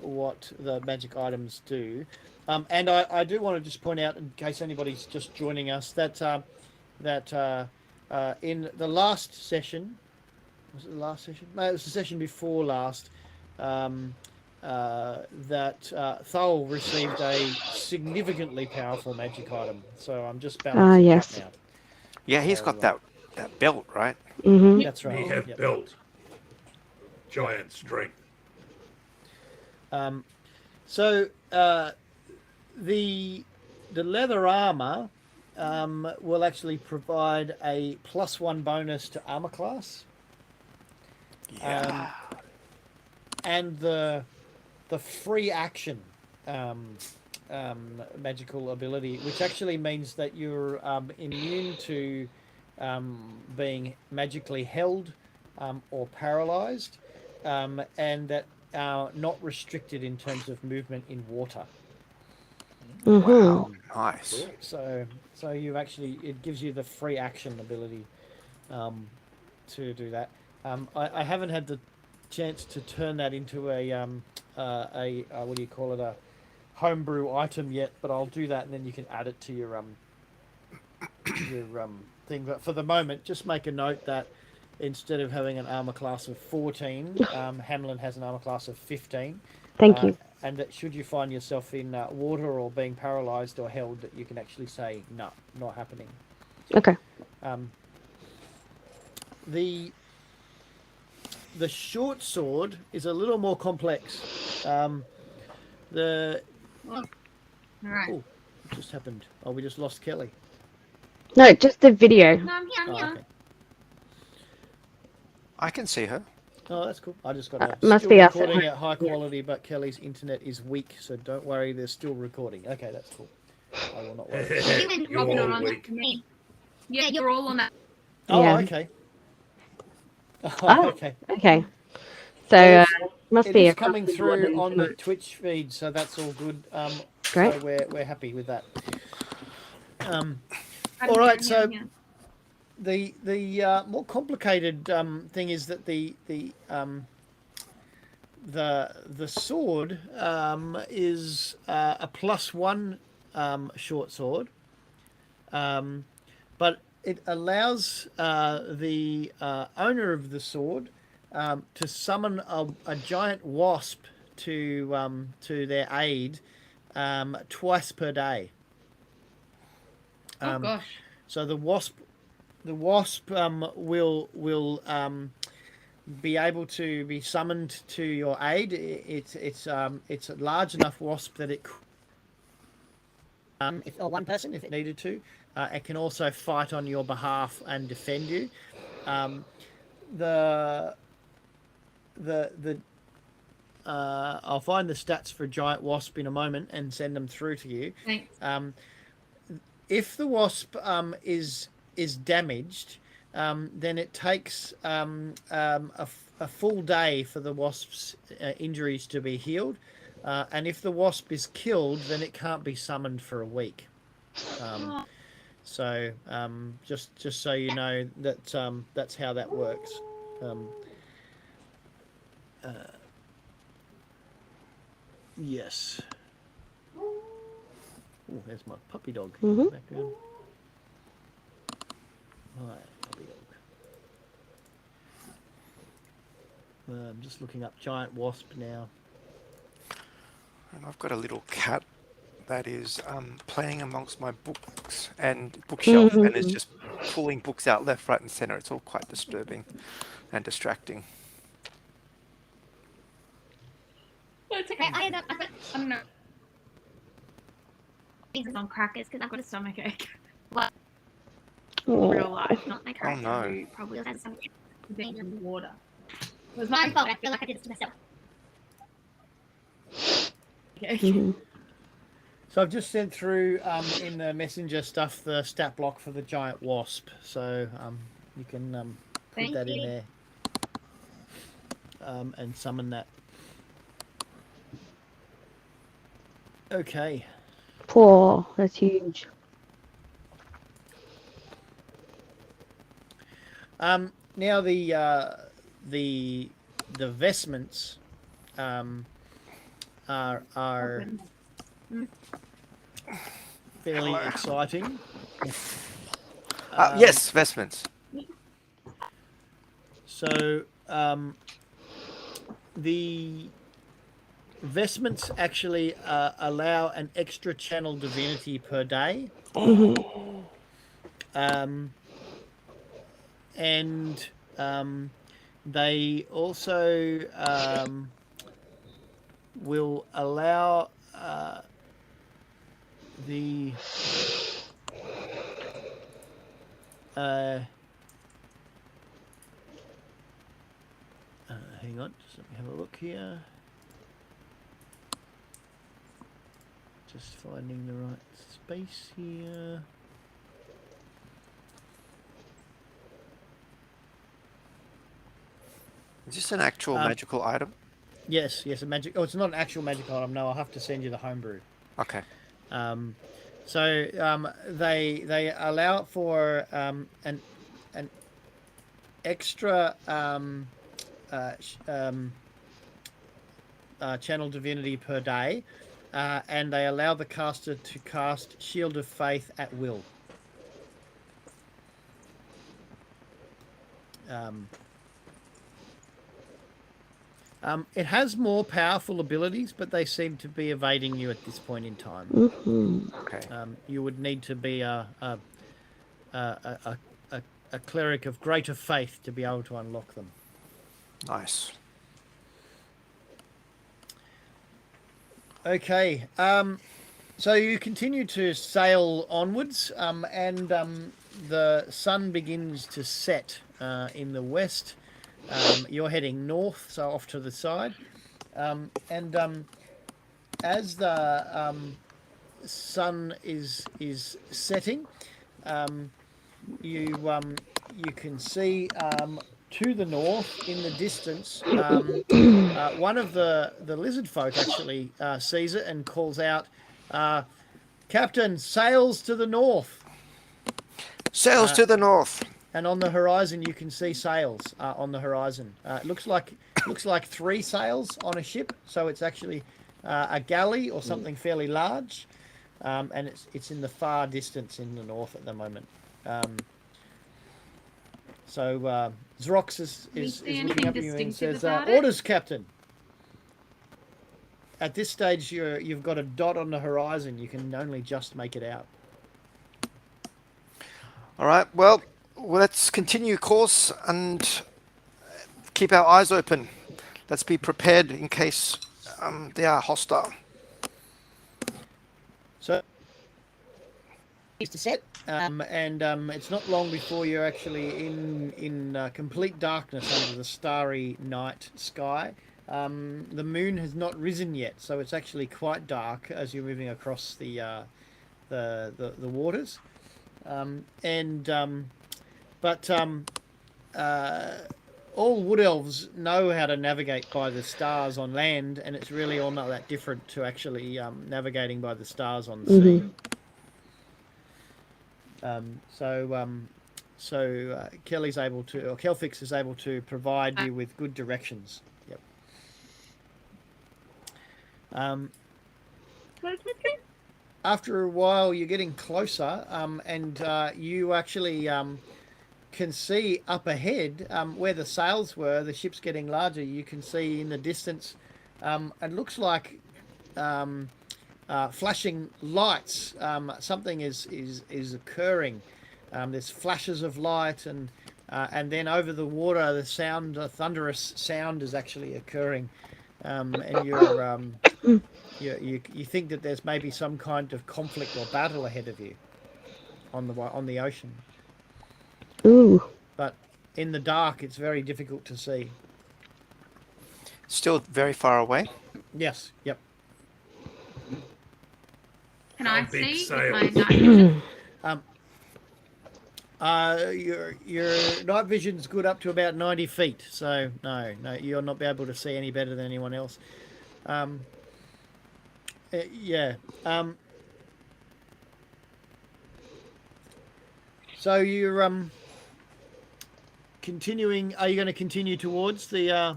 what the magic items do, and I do want to just point out, in case anybody's just joining us, that in the last session, was it the last session? No, it was the session before last, that Thol received a significantly powerful magic item. So I'm just balancing yes. that now. Yeah, he's got that belt, right? Mm-hmm. That's right. He have Yep. built giant strength. So the leather armor will actually provide a +1 bonus to armor class. Yeah. And the free action magical ability, which actually means that you're immune to being magically held or paralyzed, and that are not restricted in terms of movement in water. Wow, nice. So you actually, it gives you the free action ability to do that. I haven't had the chance to turn that into a what do you call it, a homebrew item yet, but I'll do that, and then you can add it to your thing. But for the moment, just make a note that instead of having an armor class of 14, Hamlin has an armor class of 15. Thank you. And that should you find yourself in water or being paralyzed or held, that you can actually say no, not happening. Okay. The short sword is a little more complex. The All right. oh, what just happened? Oh, we just lost Kelly. No, just the video. No, I'm here. I'm Oh, here. okay. I can see her. Oh, that's cool. I just got a must still be us. recording at high quality, but Kelly's internet is weak, so don't worry. They're still recording. Okay, that's cool. I will not worry. You and You're Robin are all on weak. that me. Yeah, you're all on that. Oh, Yeah. okay. Oh. Okay. Okay. So Well, must It be is a coming constant through one. on the Twitch feed, so that's all good. Great. So we're happy with that. I'm All right, here, so I'm here. the more complicated thing is that the sword is a +1 short sword, but it allows the owner of the sword to summon a giant wasp to their aid twice per day. Oh gosh. So the wasp will be able to be summoned to your aid. It's a large enough wasp that it or one person if it needed to. It can also fight on your behalf and defend you. The I'll find the stats for giant wasp in a moment and send them through to you. Thanks. If the wasp is damaged, then it takes a full day for the wasp's injuries to be healed, and if the wasp is killed, then it can't be summoned for a week. So just so you know that that's how that works. Yes. Oh, there's my puppy dog in the background. Hi, puppy dog. I'm just looking up giant wasp now. And I've got a little cat that is playing amongst my books and bookshelf and is just pulling books out left, right, and centre. It's all quite disturbing and distracting. Well, it's okay. I don't know. Things on crackers because I've got a stomach ache. Like real life, not my character. no. Who probably has some being in the water. It was my fault. I feel like I did it to myself. Okay. So I've just sent through in the messenger stuff the stat block for the giant wasp. So you can put that in there and summon that. Okay. Poor, that's huge. Now the vestments are fairly exciting. Yes, vestments. So the vestments actually allow an extra channel divinity per day. And they also will allow the hang on, just let me have a look here. Just finding the right space here. Is this an actual magical item? Yes, a magic. Oh, it's not an actual magical item. No, I'll have to send you the homebrew. Okay. So they allow for an extra channel divinity per day, and they allow the caster to cast Shield of Faith at will. It has more powerful abilities, but they seem to be evading you at this point in time. Okay. You would need to be a cleric of greater faith to be able to unlock them. Nice. Okay. So you continue to sail onwards, and the sun begins to set in the west. You're heading north, so off to the side, and as the sun is setting, you can see to the north in the distance one of the lizard folk actually sees it and calls out, "Captain, sails to the north." Sails to the north. And on the horizon, you can see sails on the horizon. It looks like 3 sails on a ship, so it's actually a galley or something fairly large, and it's in the far distance in the north at the moment. So Zrox is Do you see looking anything up at you and distinctive says, about it? "Orders, Captain." At this stage, you've got a dot on the horizon. You can only just make it out. All right. Well, let's continue course and keep our eyes open. Let's be prepared in case they are hostile. So to set, and it's not long before you're actually in complete darkness under the starry night sky. The moon has not risen yet, so it's actually quite dark as you're moving across the waters. All wood elves know how to navigate by the stars on land, and it's really all not that different to actually navigating by the stars on the sea. Kelly's able to, or Kelfix is able to provide you with good directions. Yep. After a while, you're getting closer, and you actually can see up ahead where the sails were. The ship's getting larger. You can see in the distance. It looks like flashing lights. Something is occurring. There's flashes of light, and then over the water, the sound, a thunderous sound, is actually occurring, and you think that there's maybe some kind of conflict or battle ahead of you on the ocean. Ooh. But in the dark, it's very difficult to see. Still very far away. Yes. Yep. Can How I big see sails? with my night vision? Your night vision's good up to about 90 feet. So no, you'll not be able to see any better than anyone else. Yeah. So you're continuing. Are you going to continue towards the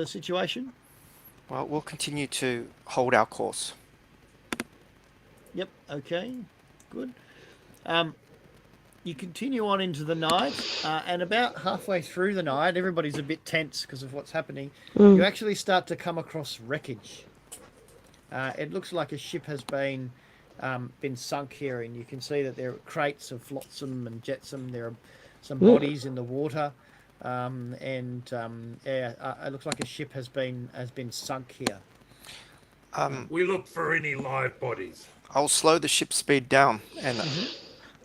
situation? Well, we'll continue to hold our course. Yep. Okay. Good. You continue on into the night, and about halfway through the night, everybody's a bit tense because of what's happening. You actually start to come across wreckage. It looks like a ship has been sunk here, and you can see that there are crates of flotsam and jetsam. There are some bodies in the water, it looks like a ship has been sunk here. We look for any live bodies. I'll slow the ship speed down and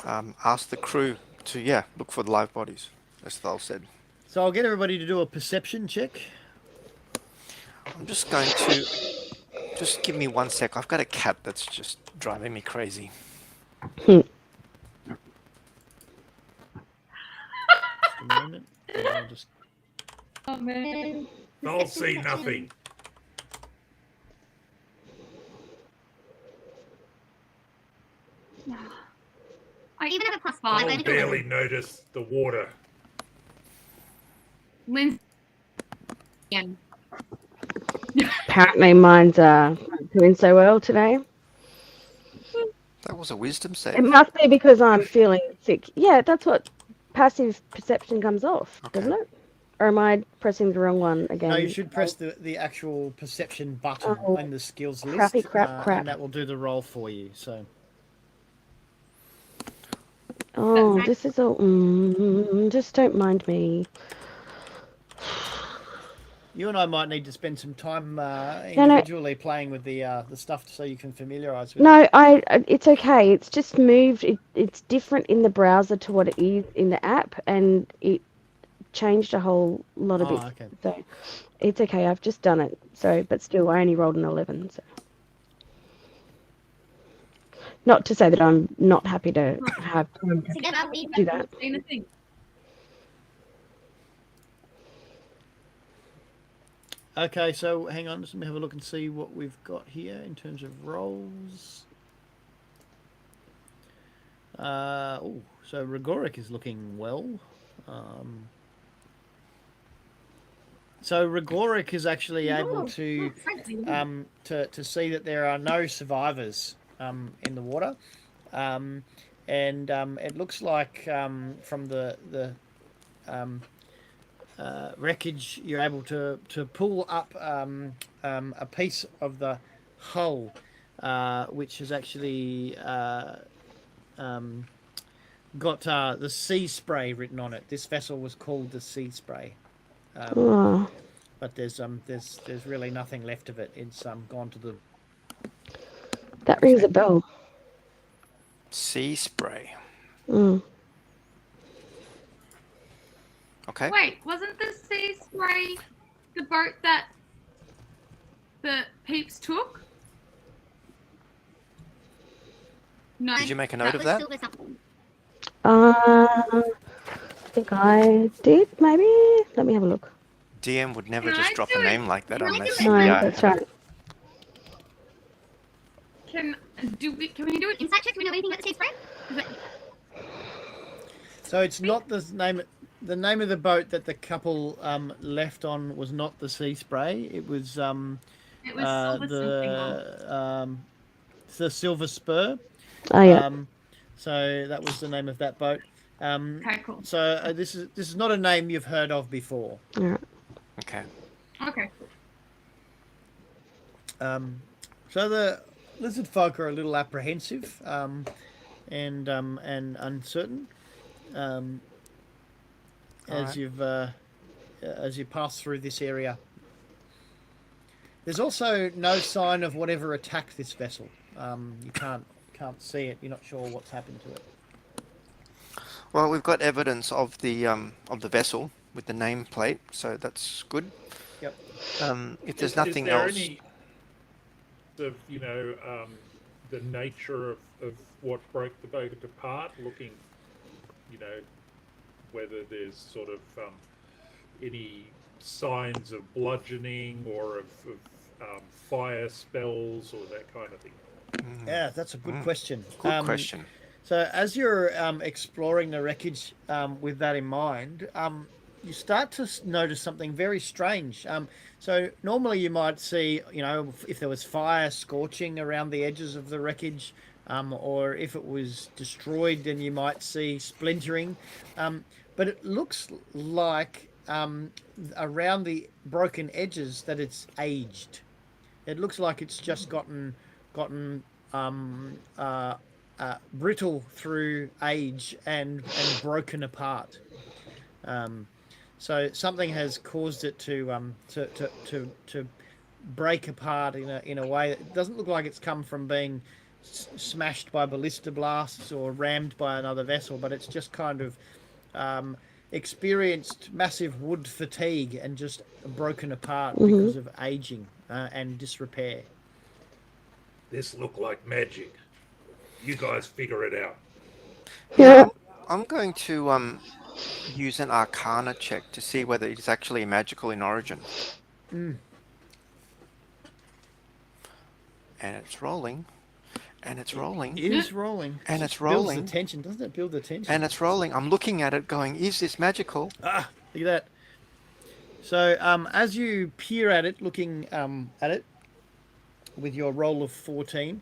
ask the crew to look for the live bodies, as Thal said. So I'll get everybody to do a perception check. I'm just going to just give me 1 sec. I've got a cat that's just driving me crazy. Just a moment. I'll just... Oh man. They'll see nothing. I even have a +5. They'll barely notice the water. Lindsay. Again. Apparently mine's doing so well today. That was a wisdom It save. must be because I'm feeling sick. Yeah, that's what passive perception comes off, doesn't it? Or am I pressing the wrong one again? No, you should press the actual perception button in the skills list. Crap. And that will do the roll for you. So. Oh, this is all... just don't mind me. You and I might need to spend some time individually playing with the stuff so you can familiarise with it. No, it's okay. It's just moved. It's different in the browser to what it is in the app, and it changed a whole lot of bits. Okay. So it's okay. I've just done it. So, but still, I only rolled an 11. So. Not to say that I'm not happy to have time to do that. Okay, so hang on, let me have a look and see what we've got here in terms of rolls. So Rigoric is looking well. So Rigoric is actually able to see that there are no survivors in the water, and it looks like from the wreckage, you're able to pull up a piece of the hull, which has actually got the Sea Spray written on it. This vessel was called the Sea Spray, Oh, but there's really nothing left of it. It's gone to the. that rings a bell. Sea spray. Mm. Okay. Wait, wasn't the Sea Spray the boat that the Peeps took? No. Did you make a note of that? I think I did, maybe. Let me have a look. DM would never Can just I drop do a it? name like that Can I unless. do it? No, Yeah. that's right. Can we do an insight check? Do we know anything about the Sea Spray? Is it- So it's not the name. The name of the boat that the couple left on was not the Sea Spray. It was It was Silver something. the Silver Spur. Oh, yeah. So that was the name of that boat. Okay, cool. So this is not a name you've heard of before. All right. Okay. Okay. So the lizard folk are a little apprehensive and uncertain as you pass through this area. There's also no sign of whatever attacked this vessel. You can't see it. You're not sure what's happened to it. Well, we've got evidence of the vessel with the nameplate, so that's good. Yep. If there's nothing else, Any of the nature of what broke the boat apart, looking, whether there's sort of any signs of bludgeoning or of fire spells or that kind of thing. Yeah, that's a good question. Good question. So as you're exploring the wreckage with that in mind, you start to notice something very strange. So normally you might see, if there was fire scorching around the edges of the wreckage, or if it was destroyed, then you might see splintering. But it looks like around the broken edges that it's aged. It looks like it's just gotten brittle through age and broken apart. So something has caused it to break apart in a way that doesn't look like it's come from being smashed by ballista blasts or rammed by another vessel, but it's just kind of experienced massive wood fatigue and just broken apart because of aging and disrepair. This look like magic. You guys figure it out. Yeah. I'm going to use an Arcana check to see whether it's actually magical in origin. And it's rolling. And it's rolling. It is rolling. And it's Builds rolling. the tension, doesn't it? Build the tension. And it's rolling. I'm looking at it going, is this magical? Ah, look at that. So as you peer at it, looking at it with your roll of 14,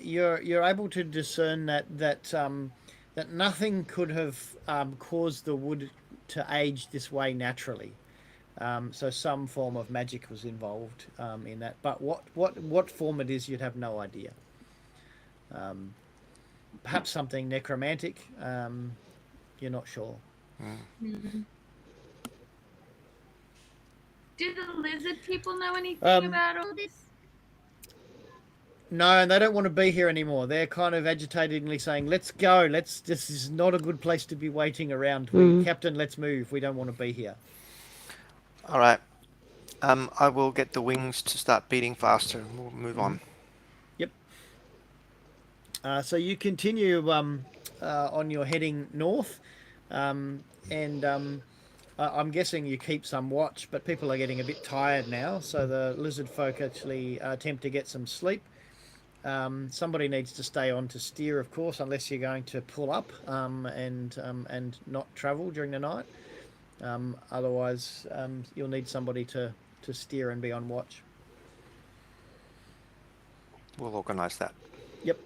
you're able to discern that nothing could have caused the wood to age this way naturally. So some form of magic was involved in that. But what form it is, you'd have no idea. Perhaps something necromantic. You're not sure. Do the lizard people know anything about all this? No, and they don't want to be here anymore. They're kind of agitatingly saying, "Let's go. This is not a good place to be waiting around. Captain, let's move. We don't want to be here." All right. I will get the wings to start beating faster and we'll move on. Yep. So you continue on your heading north, and I'm guessing you keep some watch, but people are getting a bit tired now, so the lizard folk actually attempt to get some sleep. Somebody needs to stay on to steer, of course, unless you're going to pull up and not travel during the night. Otherwise, you'll need somebody to steer and be on watch. We'll organise that. Yep.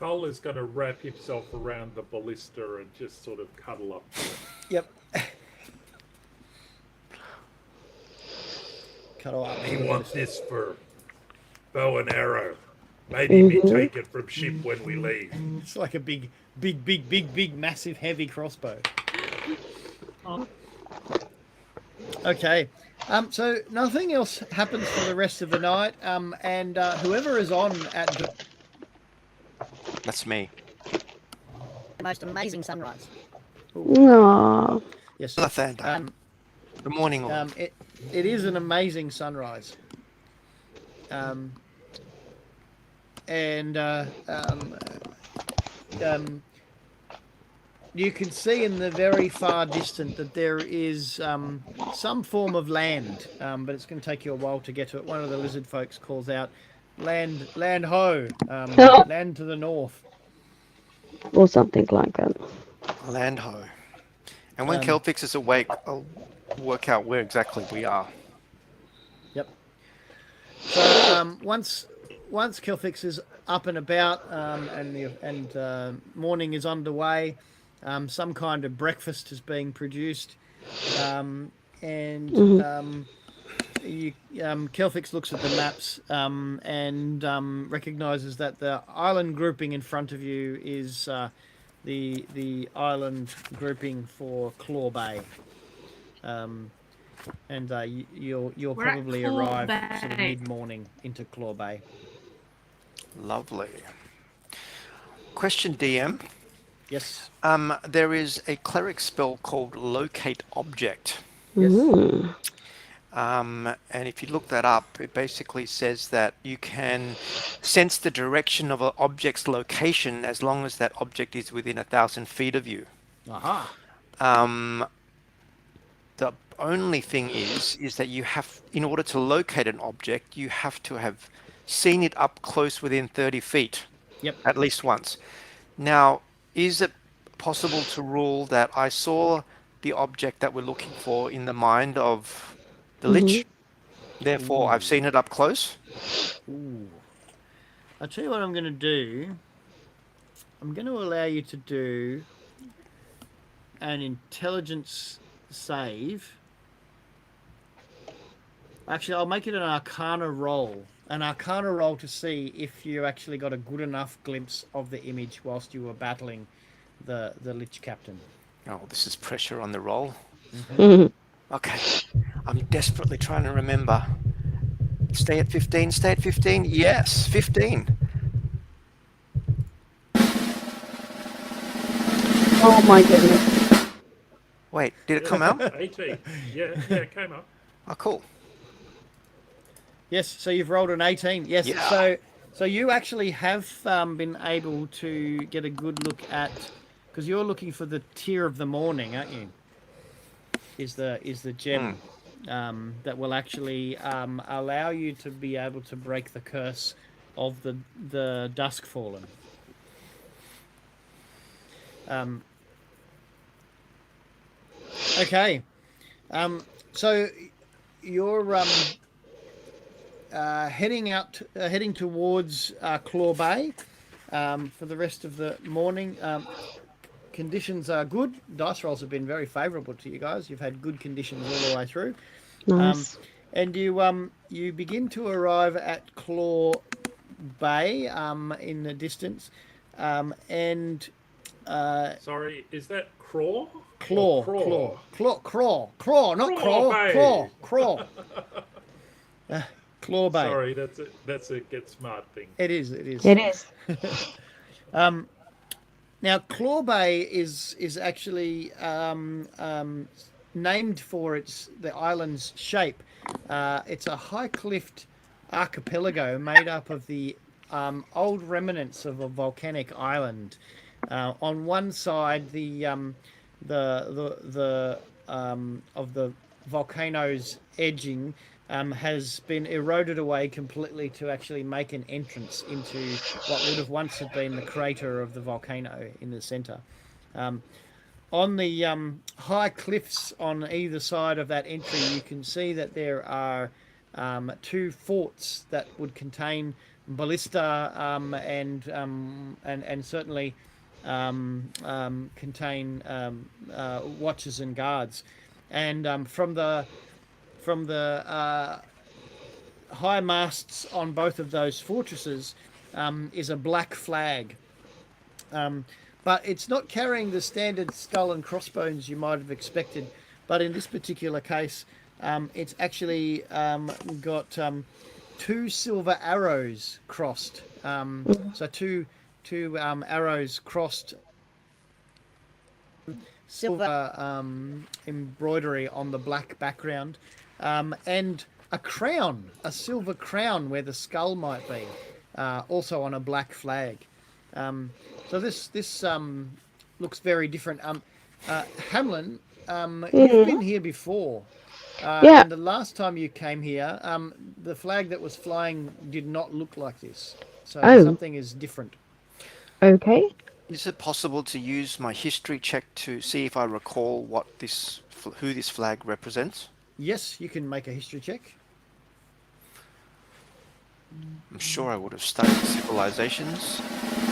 Cole is going to wrap himself around the ballista and just sort of cuddle up to it. Yep. Cuddle up. You want this for bow and arrow. Maybe me take it from ship when we leave. It's like a big, massive, heavy crossbow. Okay. So nothing else happens for the rest of the night. And whoever is on at the... That's me. The most amazing sunrise. Aww. Yes. Lathander. The morning order. It is an amazing sunrise. You can see in the very far distant that there is some form of land, but it's going to take you a while to get to it. One of the lizard folks calls out, "Land ho, land to the north," Or something like that. Land ho. And when Kelpix is awake, I'll work out where exactly we are. Yep. So once Kelpix is up and about and morning is underway, some kind of breakfast is being produced, Kelpix looks at the maps and recognizes that the island grouping in front of you is the island grouping for Claw Bay. You'll probably arrive sort of mid-morning into Claw Bay. Lovely. Question, DM. Yes. There is a cleric spell called Locate Object. Yes. And if you look that up, it basically says that you can sense the direction of an object's location as long as that object is within 1,000 feet of you. Aha. The only thing is that you have, in order to locate an object, you have to have seen it up close within 30 feet. Yep. At least once. Now, is it possible to rule that I saw the object that we're looking for in the mind of the Lich? Therefore, I've seen it up close? Ooh. I'll tell you what I'm going to do. I'm going to allow you to do an intelligence save. Actually, I'll make it an Arcana roll. An Arcana roll to see if you actually got a good enough glimpse of the image whilst you were battling the Lich Captain. Oh, this is pressure on the roll. Mhm. Okay. I'm desperately trying to remember. Stay at 15, stay at 15. Yes, 15. Oh my goodness. Wait, did it come out? 18. Yeah, it came up. Oh, cool. Yes, so you've rolled an 18. Yes, Yeah. so you actually have been able to get a good look at, because you're looking for the tear of the morning, aren't you? Is the gem that will actually allow you to be able to break the curse of the dusk fallen. Okay, so you're heading towards Claw Bay for the rest of the morning. Conditions are good. Dice rolls have been very favourable to you guys. You've had good conditions all the way through. Nice. And you begin to arrive at Claw Bay in the distance. Sorry, is that craw? Claw, not Claw crawl, Bay. Claw. Claw Bay. Sorry, that's a get smart thing. It is. It is. Now, Claw Bay is actually named for the island's shape. It's a high-cliffed archipelago made up of the old remnants of a volcanic island. On one side, the volcano's edging has been eroded away completely to actually make an entrance into what would have once have been the crater of the volcano in the center. On the high cliffs on either side of that entry, you can see that there are two forts that would contain ballista and certainly contain watches and guards. And from the high masts on both of those fortresses is a black flag. Um, but it's not carrying the standard skull and crossbones you might have expected. But in this particular case, it's actually got two silver arrows crossed. So two arrows crossed, silver embroidery on the black background, and a crown, a silver crown where the skull might be, also on a black flag. So this looks very different. Hamlin, you've been here before. Yeah. And the last time you came here, the flag that was flying did not look like this. So something is different. Okay. Is it possible to use my history check to see if I recall who this flag represents? Yes, you can make a history check. I'm sure I would have studied civilizations,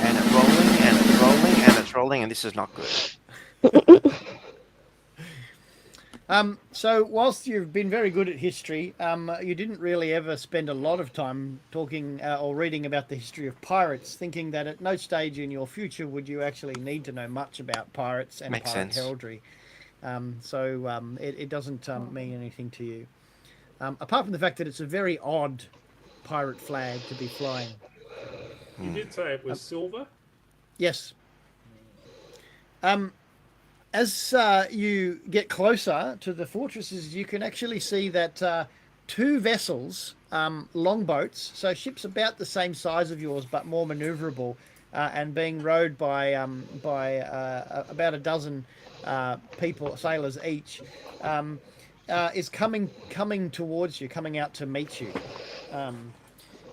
and it's rolling, and it's rolling, and it's rolling, and this is not good. So whilst you've been very good at history, you didn't really ever spend a lot of time talking or reading about the history of pirates, thinking that at no stage in your future would you actually need to know much about pirates and Makes pirate sense. heraldry. It doesn't mean anything to you. Apart from the fact that it's a very odd pirate flag to be flying. You did say it was silver? Yes. As you get closer to the fortresses, you can actually see that two vessels, longboats, so ships about the same size of yours but more manoeuvrable, and being rowed by about a dozen people, sailors each, is coming towards you, coming out to meet you.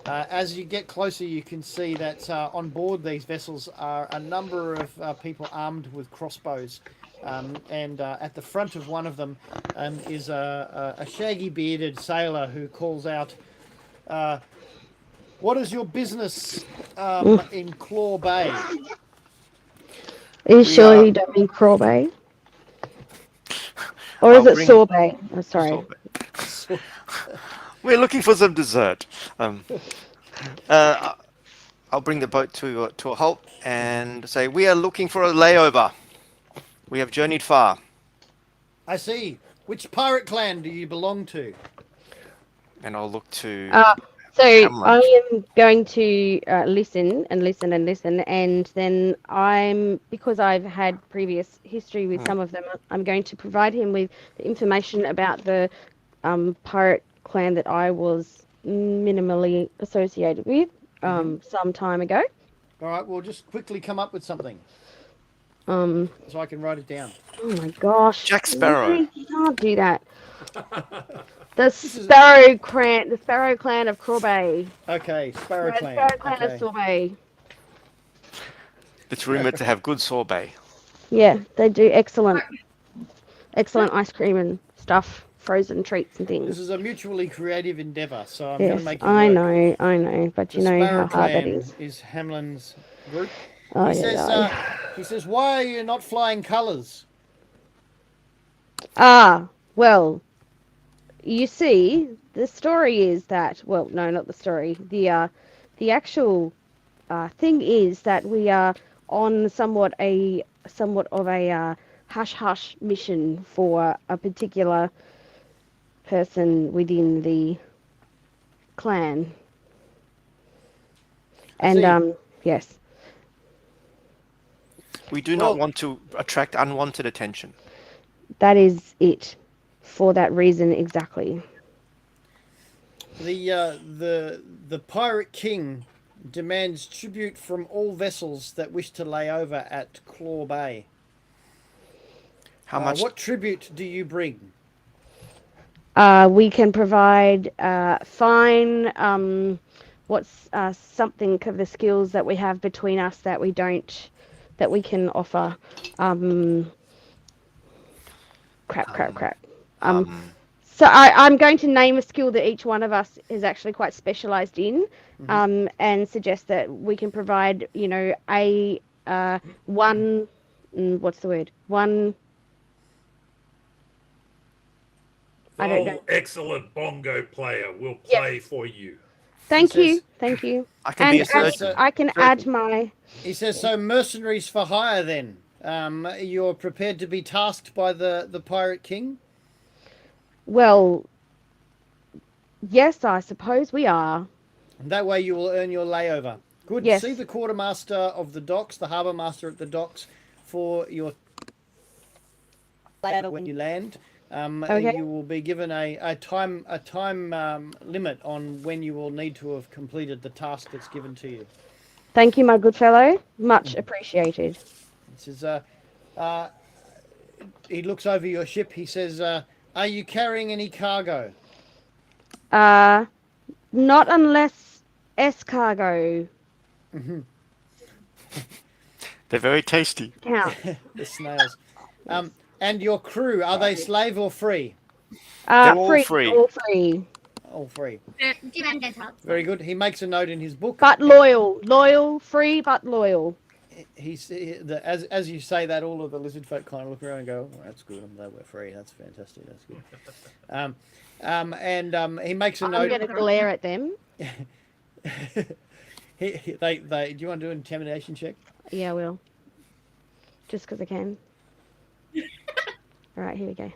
As you get closer, you can see that on board these vessels are a number of people armed with crossbows. And at the front of one of them is a shaggy bearded sailor who calls out, "What is your business in Claw Bay?" Are you sure you don't mean Crawl Bay? Or is it Sorbet? Oh, sorry. We're looking for some dessert. I'll bring the boat to a halt and say, we are looking for a layover. We have journeyed far. I see. Which pirate clan do you belong to? And I'll look to So Hamlin. I am going to listen and listen and listen, and then because I've had previous history with some of them, I'm going to provide him with the information about the pirate clan that I was minimally associated with some time ago. All right, we'll just quickly come up with something So I can write it down. Oh my gosh. Jack Sparrow. You can't do that. The Sparrow clan of Crawbay. Okay, Sparrow clan. Sparrow clan okay. of Sorbet. It's rumored to have good sorbet. Yeah, they do excellent ice cream and stuff, frozen treats and things. This is a mutually creative endeavour, so I'm going to make it work. I know, but you know how hard that is. is Hamlin's group. Oh, He says, "Why are you not flying colours?" Well, you see, the story is that, well, no, not the story. The actual thing is that we are on somewhat of a hush-hush mission for a particular person within the clan. And, yes. We do not want to attract unwanted attention. That is it. For that reason, exactly. The pirate king demands tribute from all vessels that wish to lay over at Claw Bay. How much? What tribute do you bring? We can provide fine. What's something of the skills that we have between us that we can offer. Crap. So I'm going to name a skill that each one of us is actually quite specialised in, and suggest that we can provide, a one, what's the word? One. I don't know. Excellent bongo player will Yes. play for you. Thank says- you. Thank you. I can be a And surgeon. I can add my. He says, so mercenaries for hire then. You're prepared to be tasked by the Pirate King? Well, yes, I suppose we are. And that way you will earn your layover. Good. Yes. See the quartermaster of the docks, the harbour master at the docks, for your layover when you land. Okay. You will be given a time limit on when you will need to have completed the task that's given to you. Thank you, my good fellow. Much appreciated. He says, he looks over your ship. He says, are you carrying any cargo? Not unless escargot They're very tasty. counts. The snails. And your crew, are they slave or free? They're all Free, free. all free. All free. Gentile. Very good. He makes a note in his book. But loyal, free but loyal. As you say that, all of the lizard folk kind of look around and go, oh, "That's good. They were free. That's fantastic. That's good." He makes a I'm note. going to glare at them. Do you want to do an intimidation check? Yeah, I will. Just because I can. All right, here we go.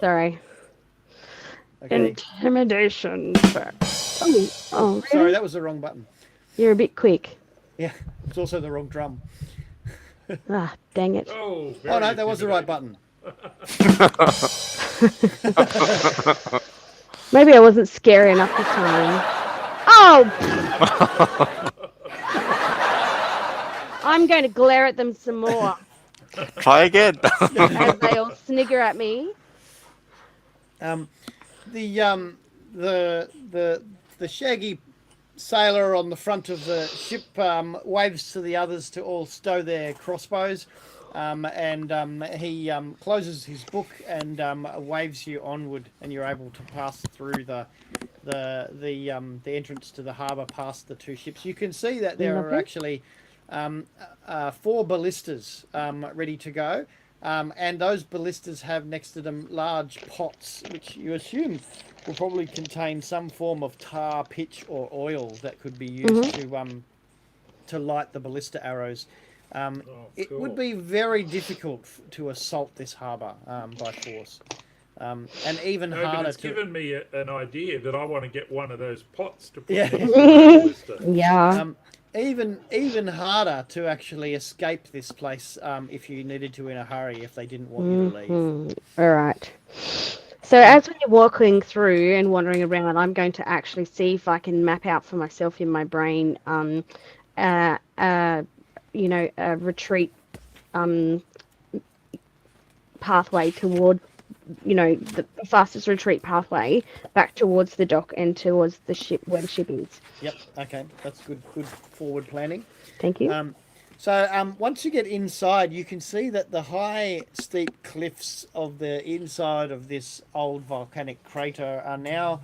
Sorry. Okay. Intimidation check. Oh, really? Sorry, that was the wrong button. You're a bit quick. Yeah, it's also the wrong drum. Ah, dang it. Oh, Oh no, that was the right button. Maybe I wasn't scary enough this time. Oh! I'm going to glare at them some more Try again. as they all snigger at me. The shaggy sailor on the front of the ship waves to the others to all stow their crossbows, and he closes his book and waves you onward, and you're able to pass through the entrance to the harbour past the two ships. You can see that there are actually 4 ballistas ready to go. And those ballistas have next to them large pots, which you assume will probably contain some form of tar, pitch, or oil that could be used to light the ballista arrows. It would be very difficult to assault this harbour by force, and even No, but harder it's given me an idea that I want to get one of those pots to put Yeah. next to the ballista. Yeah. even harder to actually escape this place if you needed to in a hurry if they didn't want you to leave. All right. So as we're walking through and wandering around, I'm going to actually see if I can map out for myself in my brain, a retreat pathway toward, the fastest retreat pathway back towards the dock and towards the ship where the ship is. Yep. Okay, that's good forward planning. Thank you. So once you get inside, you can see that the high, steep cliffs of the inside of this old volcanic crater are now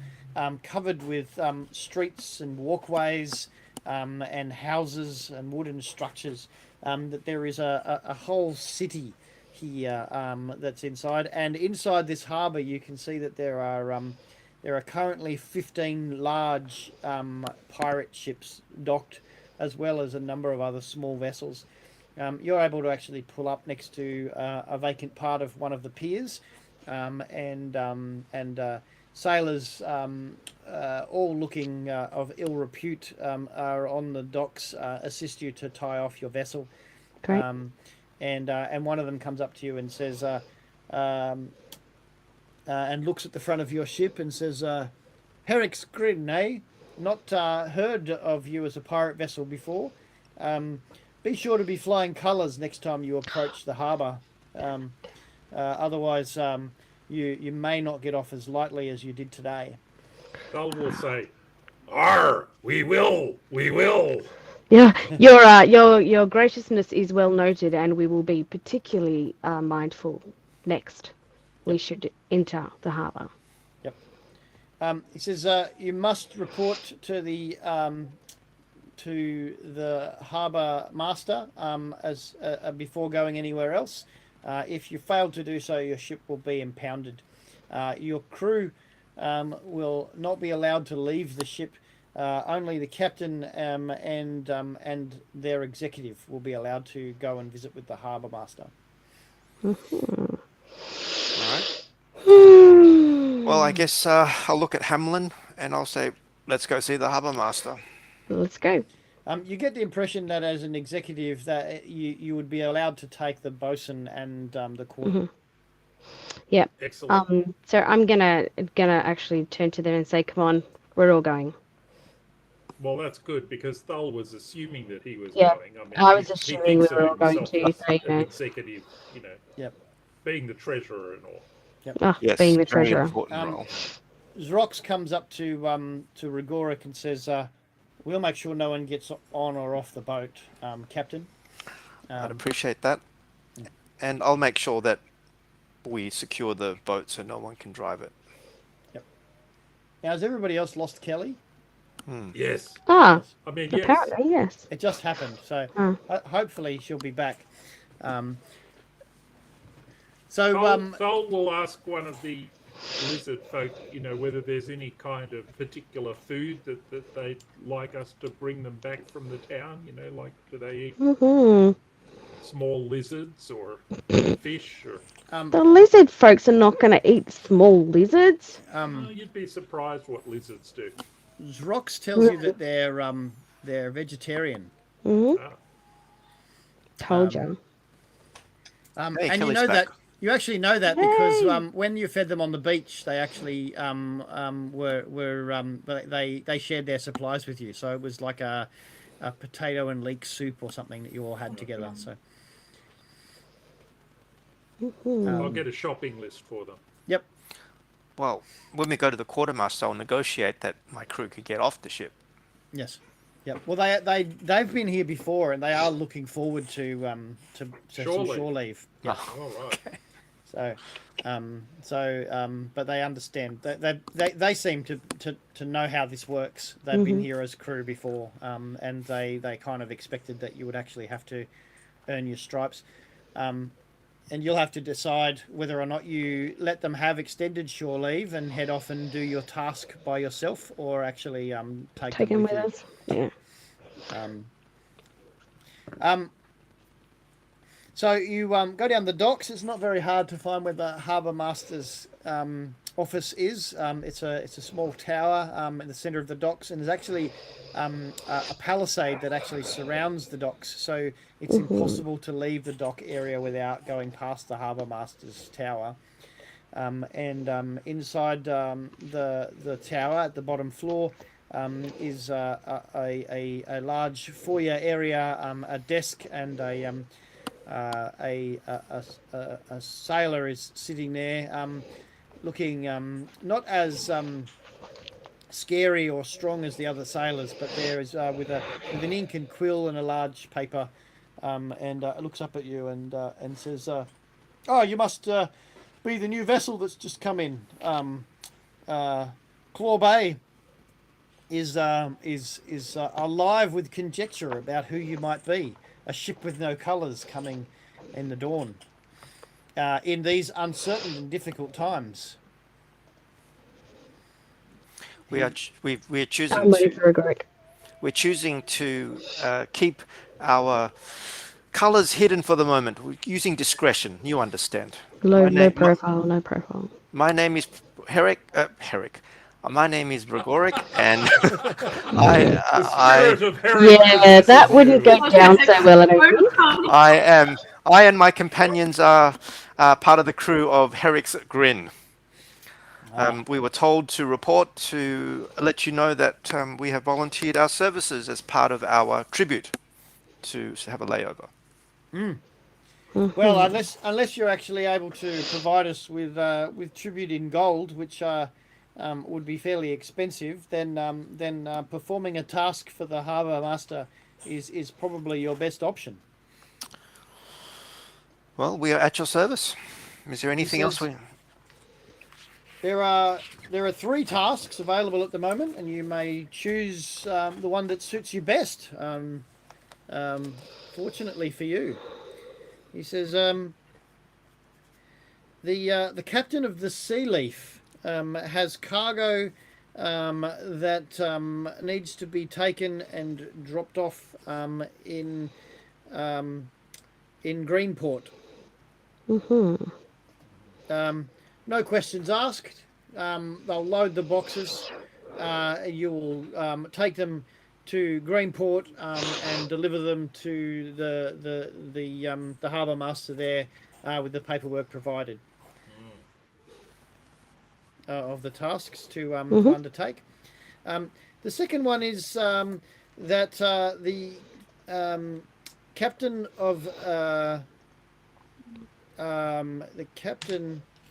covered with streets and walkways and houses and wooden structures. That there is a whole city here that's inside. And inside this harbour, you can see that there are currently 15 large pirate ships docked, as well as a number of other small vessels. You're able to actually pull up next to a vacant part of one of the piers, and sailors, all looking of ill repute, are on the docks, assist you to tie off your vessel. Great. And one of them comes up to you and says, and looks at the front of your ship and says, "Heric's Grin, eh? Not heard of you as a pirate vessel before. Be sure to be flying colours next time you approach the harbour. Otherwise, you may not get off as lightly as you did today." Gull will say, "Arr, we will. Yeah, your graciousness is well noted, and we will be particularly mindful next we should enter the harbour. He says you must report to the harbour master as before going anywhere else. If you fail to do so, your ship will be impounded. Your crew will not be allowed to leave the ship. Only the captain and their executive will be allowed to go and visit with the harbour master. All right. Well, I guess I'll look at Hamlin and I'll say, let's go see the harbour master. Let's go. You get the impression that as an executive that you would be allowed to take the bosun and the quarter. Yep. Excellent. So I'm gonna actually turn to them and say, "Come on, we're all going." Well, that's good because Thull was assuming that he was Yeah, going. I mean, I was he assuming we thinks of were all going himself to. as So, you an know, executive, Yep. being the treasurer and all. Yes, being the very treasurer. important role. Zrox comes up to Rigoric and says, "We'll make sure no one gets on or off the boat, Captain." I'd appreciate that. And I'll make sure that we secure the boat so no one can drive it. Yep. Now, has everybody else lost Kelly? Yes. Ah, I mean, yes. apparently yes. It just happened, so hopefully she'll be back. Thull will ask one of the lizard folk, whether there's any kind of particular food that they'd like us to bring them back from the town. Like do they eat small lizards or fish or? The lizard folks are not going to eat small lizards. You'd be surprised what lizards do. Zrox tells you that they're vegetarian. Told you. Hey, And Kelly's back. you actually know that because when you fed them on the beach, they actually they shared their supplies with you. So it was like a potato and leek soup or something that you all had together. So I'll get a shopping list for them. yep. Well, when we go to the quartermaster, I'll negotiate that my crew could get off the ship. Yes. Yep. Well, they've been here before, and they are looking forward to some shore leave. Yeah. All right. But they understand. They seem to know how this works. They've been here as crew before, and they kind of expected that you would actually have to earn your stripes. And you'll have to decide whether or not you let them have extended shore leave and head off and do your task by yourself, or actually take them with you. us. Yeah. So you go down the docks. It's not very hard to find where the harbour master's office is. It's a small tower in the centre of the docks, and there's actually a palisade that actually surrounds the docks. So it's impossible to leave the dock area without going past the harbour master's tower. Inside the tower at the bottom floor is a large foyer area, a desk, and a sailor is sitting there, looking not as scary or strong as the other sailors, but there is with an ink and quill and a large paper, and looks up at you and says, "Oh, you must be the new vessel that's just come in. Claw Bay is alive with conjecture about who you might be. A ship with no colours coming in the dawn. In these uncertain and difficult times." We're choosing I'm waiting for a Greg. we're choosing to keep our colours hidden for the moment. We're using discretion. You understand. No profile. My name is Heric. My name is Gregoric, and I Spirit of Heric Yeah, is that in wouldn't you. go down so well. I don't think. I and my companions are part of the crew of Heric's Grin. We were told to report to let you know that we have volunteered our services as part of our tribute to have a layover. Well, unless you're actually able to provide us with tribute in gold, which would be fairly expensive, then performing a task for the harbour master is probably your best option. Well, we are at your service. Is there anything else we... There are 3 tasks available at the moment, and you may choose the one that suits you best. Fortunately for you, he says, the captain of the Sea Leaf has cargo that needs to be taken and dropped off in Greenport. No questions asked. They'll load the boxes. You will take them to Greenport and deliver them to the harbour master there with the paperwork provided of the tasks to undertake. The second one is that the captain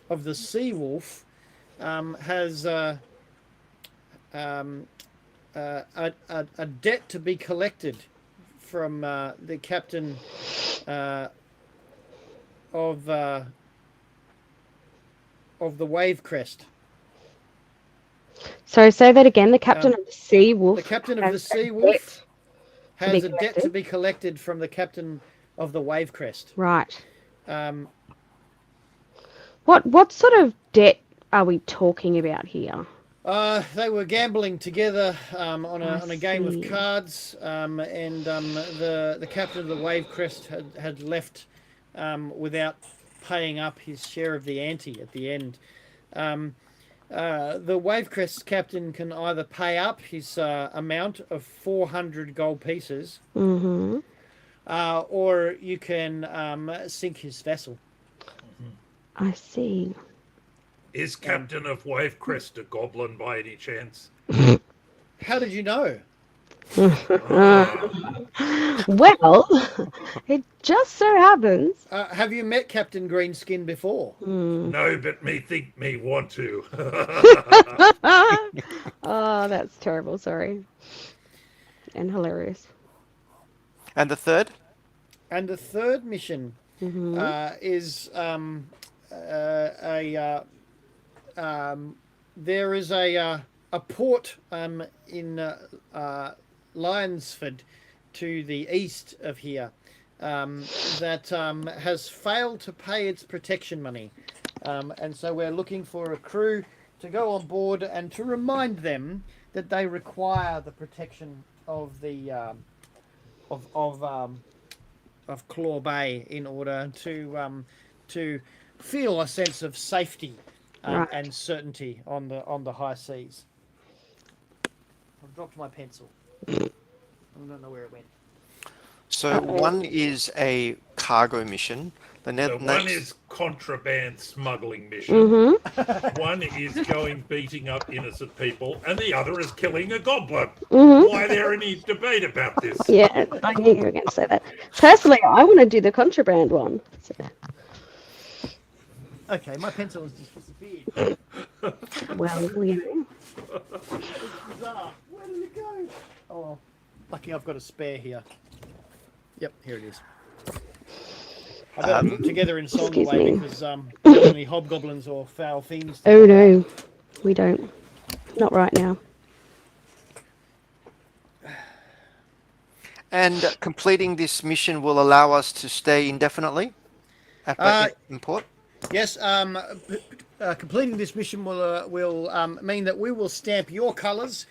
of the Sea Wolf has a debt to be collected from the captain of the Wave Crest. So say that again. The captain of the Sea Wolf. The captain of the Sea Wolf has a debt to be collected from the captain of the Wave Crest. Right. What sort of debt are we talking about here? They were gambling together on a game of cards, and the captain of the Wave Crest had left without paying up his share of the ante at the end. The Wave Crest captain can either pay up his amount of 400 gold pieces, or you can sink his vessel. I see. Is Captain of Wavecrest a goblin by any chance? How did you know? Well, it just so happens. Have you met Captain Greenskin before? No, but me want to. Oh, that's terrible. Sorry. And hilarious. And the third? And the third mission is there is a port in Lyonsford to the east of here that has failed to pay its protection money, and so we're looking for a crew to go on board and to remind them that they require the protection of the of Claw Bay in order to feel a sense of safety and certainty on the high seas. I've dropped my pencil. I don't know where it went. So one is a cargo mission. One is contraband smuggling mission. One is going beating up innocent people, and the other is killing a goblin. Why there any debate about this? Yeah, I knew you were going to say that. Personally, I want to do the contraband one. So. Okay, my pencil has just disappeared. Well, you know. Bizarre. Where did it go? Oh, lucky I've got a spare here. Yep, here it is. I better put them together in song away because any hobgoblins or foul fiends. Oh no, we don't. Not right now. And completing this mission will allow us to stay indefinitely in port? Yes, completing this mission will mean that we will stamp your colours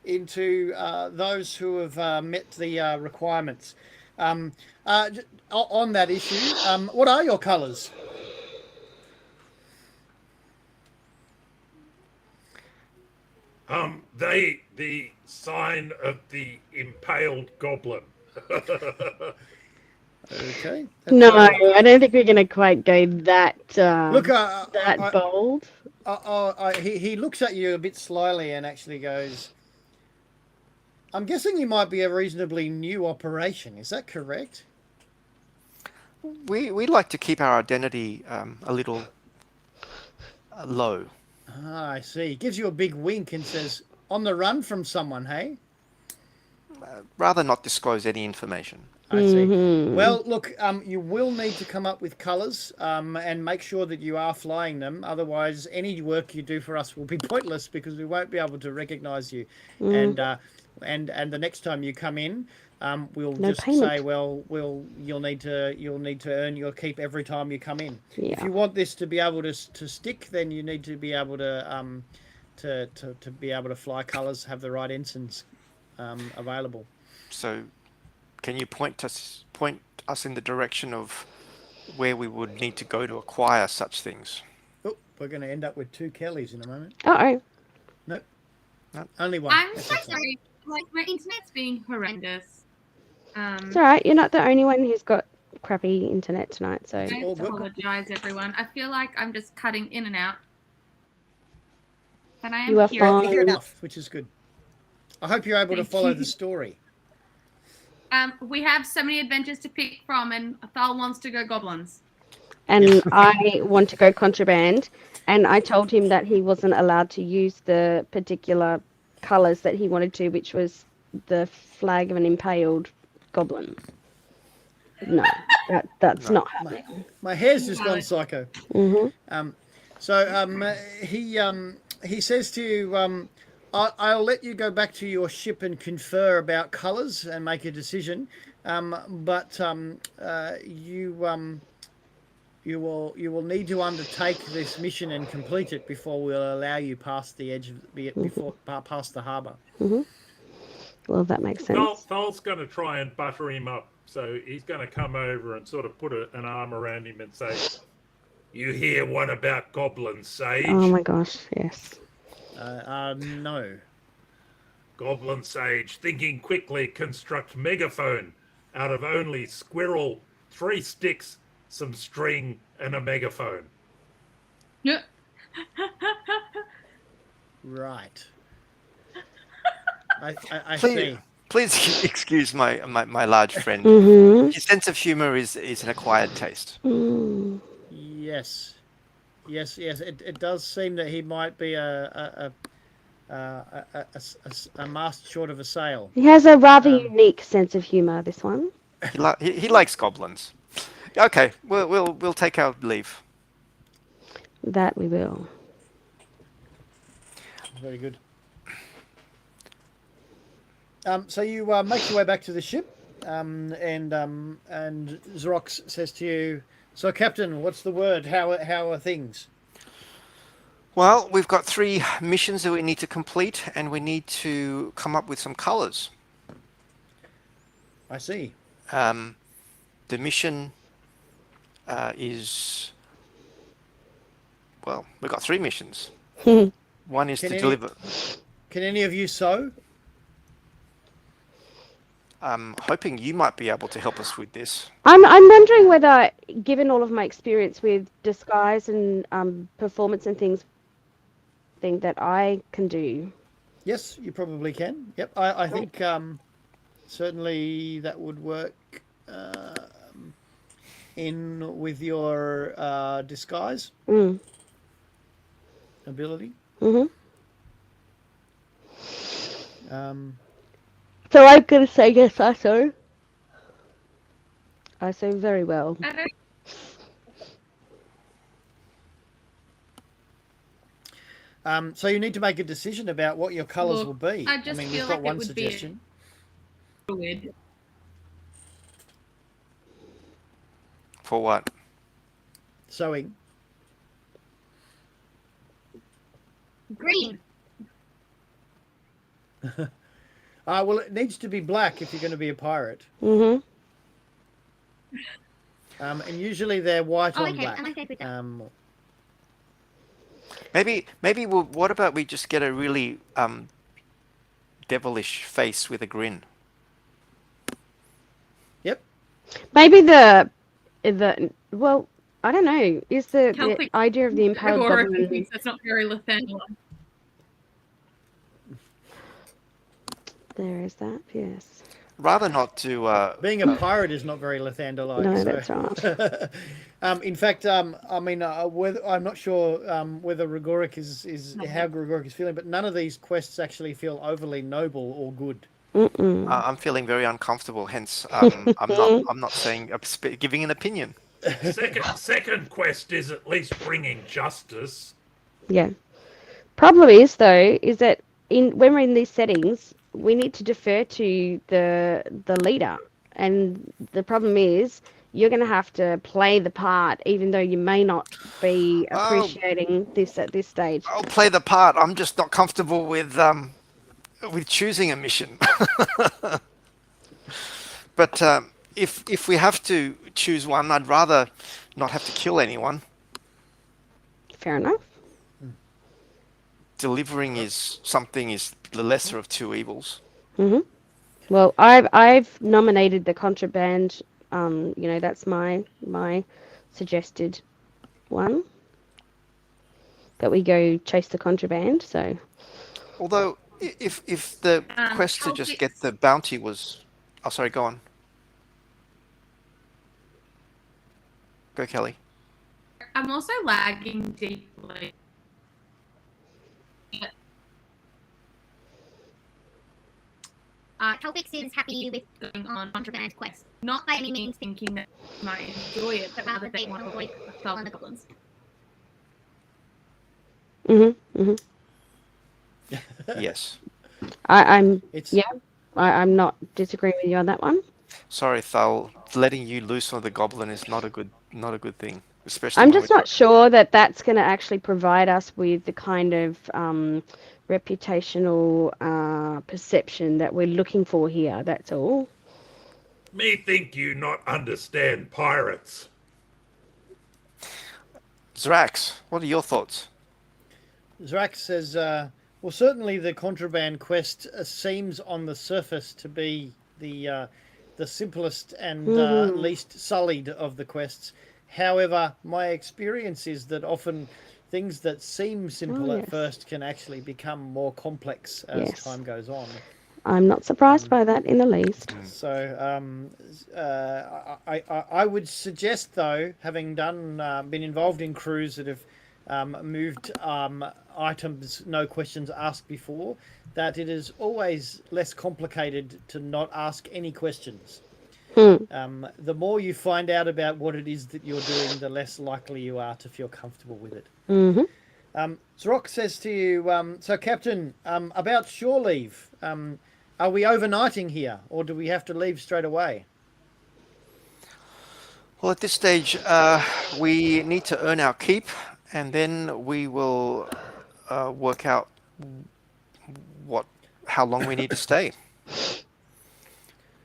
into those who have met the requirements. On that issue, what are your colours? The sign of the impaled goblin. Okay. No, I don't think we're going to quite go that Look, that bold. He looks at you a bit slyly and actually goes, I'm guessing you might be a reasonably new operation. Is that correct? We like to keep our identity a little low. Ah, I see. He gives you a big wink and says, on the run from someone, hey? rather not disclose any information. I see. Well, look, you will need to come up with colours and make sure that you are flying them. Otherwise, any work you do for us will be pointless because we won't be able to recognise you. And the next time you come in, we'll No just payment. say, well, you'll need to earn your keep every time you come in. Yeah. If you want this to be able to stick, then you need to be able to be able to fly colours, have the right ensigns available. So, can you point us in the direction of where we would need to go to acquire such things? Oh, we're going to end up with 2 Kellys in a moment. Uh-oh. No, No. only one. I'm That's so okay. sorry. Like, my internet's being horrendous. It's all right. You're not the only one who's got crappy internet tonight, so... I all good. apologize, everyone. I feel like I'm just cutting in and out. But I am You are here. fine. Clear enough, which is good. I hope you're able to Thank follow you. the story. We have so many adventures to pick from, and Thal wants to go goblins. And I want to go contraband, and I told him that he wasn't allowed to use the particular colours that he wanted to, which was the flag of an impaled goblin. No, that's not happening. My hair's just gone psycho. Mm-hmm. He says to you, I'll let you go back to your ship and confer about colours and make a decision, but you will need to undertake this mission and complete it before we'll allow you past the edge past the harbour. Mm-hmm. Well, that makes sense. Thal's going to try and butter him up, so he's going to come over and sort of put an arm around him and say, "You hear one about goblins, Sage?" Oh my gosh, yes. No. Goblin Sage, thinking quickly, construct megaphone out of only squirrel, 3 sticks, some string, and a megaphone. Yeah. Right. I see. Please excuse my large friend. Mm-hmm. His sense of humour is an acquired taste. Mm. Yes. It does seem that he might be a mast short of a sail. He has a rather unique sense of humour, this one. He likes goblins. Okay, we'll take our leave. That we will. Very good. So you make your way back to the ship, and Zrox says to you, "So, Captain, what's the word? How are things?" Well, we've got 3 missions that we need to complete, and we need to come up with some colours. I see. The mission is... Well, we've got 3 missions. One is to deliver... Can any of you sew? I'm hoping you might be able to help us with this. I'm wondering whether, given all of my experience with disguise and performance and things, that I can do. Yes, you probably can. Yep, I think certainly that would work in with your disguise ability. Mm-hmm. So I'm going to say yes, I sew. I sew very well. So you need to make a decision about what your colours will be. I just mean, feel we've got like one it would suggestion. be weird. For what? Sewing. Green. Well, it needs to be black if you're going to be a pirate. Mm-hmm. And usually they're white on black. I'm okay with that. Maybe what about we just get a really devilish face with a grin? Yep. Maybe well, I don't know. Is the idea of the impaled goblin... That's not very Lathanula. There is that, yes. Rather not to... Being a pirate is not very Lathander-like. No, so. that's right. In fact, I mean, I'm not sure whether Gregoric is how Gregoric is feeling, but none of these quests actually feel overly noble or good. I'm feeling very uncomfortable. Hence, I'm not saying giving an opinion. Second quest is at least bringing justice. Yeah. Problem is though, is that when we're in these settings, we need to defer to the leader, and the problem is you're going to have to play the part, even though you may not be appreciating this at this stage. I'll play the part. I'm just not comfortable with choosing a mission. But if we have to choose one, I'd rather not have to kill anyone. Fair enough. Delivering is the lesser of two evils. Well, I've nominated the contraband. That's my suggested one. That we go chase the contraband. So, although if the quest to just get the bounty was, oh sorry, go on. Go, Kelly. I'm also lagging deeply. Calvix is happy with going on contraband quest. Not by any means thinking that he might enjoy it, but rather they want to avoid the goblins. Yes. I'm not disagreeing with you on that one. Sorry, Thal. Letting you loose on the goblin is not a good thing. Especially I'm just not sure that that's going to actually provide us with the kind of reputational perception that we're looking for here. That's all. Me think you not understand pirates. Zrax, what are your thoughts? Zrax says, well, certainly the contraband quest seems on the surface to be the simplest and least sullied of the quests. However, my experience is that often things that seem simple at first can actually become more complex as time goes on. I'm not surprised by that in the least. So I would suggest, though, having been involved in crews that have moved items no questions asked before, that it is always less complicated to not ask any questions. The more you find out about what it is that you're doing, the less likely you are to feel comfortable with it. Zrock says to you, so Captain, about shore leave, are we overnighting here, or do we have to leave straight away? Well, at this stage, we need to earn our keep, and then we will work out how long we need to stay.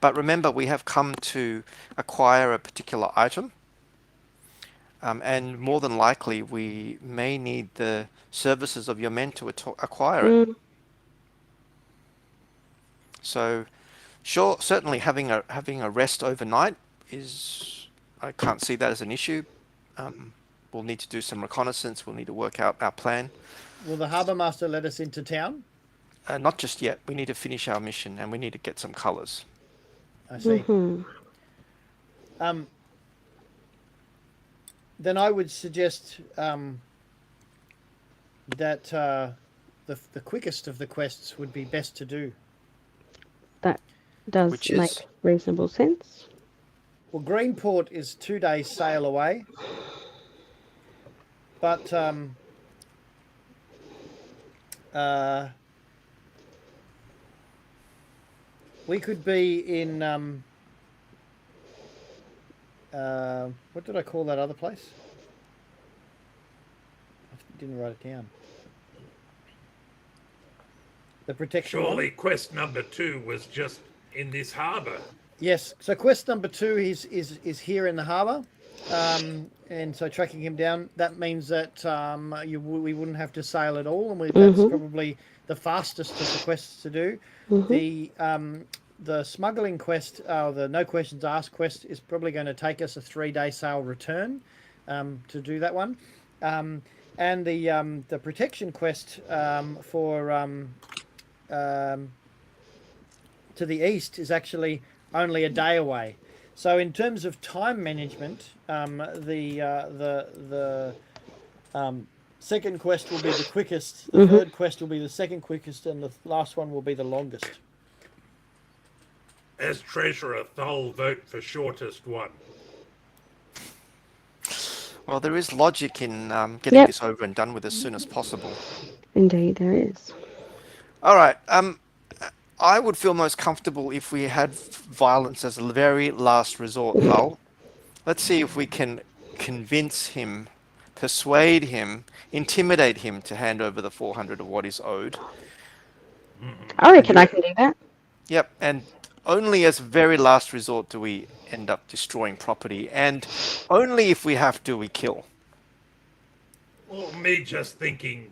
But remember, we have come to acquire a particular item, and more than likely, we may need the services of your men to acquire it. So, sure, certainly having a rest overnight I can't see that as an issue. We'll need to do some reconnaissance. We'll need to work out our plan. Will the harbour master let us into town? Not just yet. We need to finish our mission, and we need to get some colours. I see. Then I would suggest that the quickest of the quests would be best to do. That does make reasonable sense. Well, Greenport is 2 days sail away, but we could be in what did I call that other place? I didn't write it down. The protection. Surely quest number 2 was just in this harbour. Yes. So quest number 2 is here in the harbour, and so tracking him down. That means that we wouldn't have to sail at all, and that's probably the fastest of the quests to do. The smuggling quest, the no questions asked quest, is probably going to take us a 3-day sail return to do that one, and the protection quest for to the east is actually only a day away. So in terms of time management, the second quest will be the quickest, the third quest will be the second quickest, and the last one will be the longest. As treasurer, Thul vote for shortest one. Well, there is logic in getting this over and done with as soon as possible. Indeed, there is. All right. I would feel most comfortable if we had violence as a very last resort, Thul. Let's see if we can convince him, persuade him, intimidate him to hand over the 400 of what is owed. I reckon I can do that. Yep, and only as very last resort do we end up destroying property, and only if we have to, we kill. Well, me just thinking,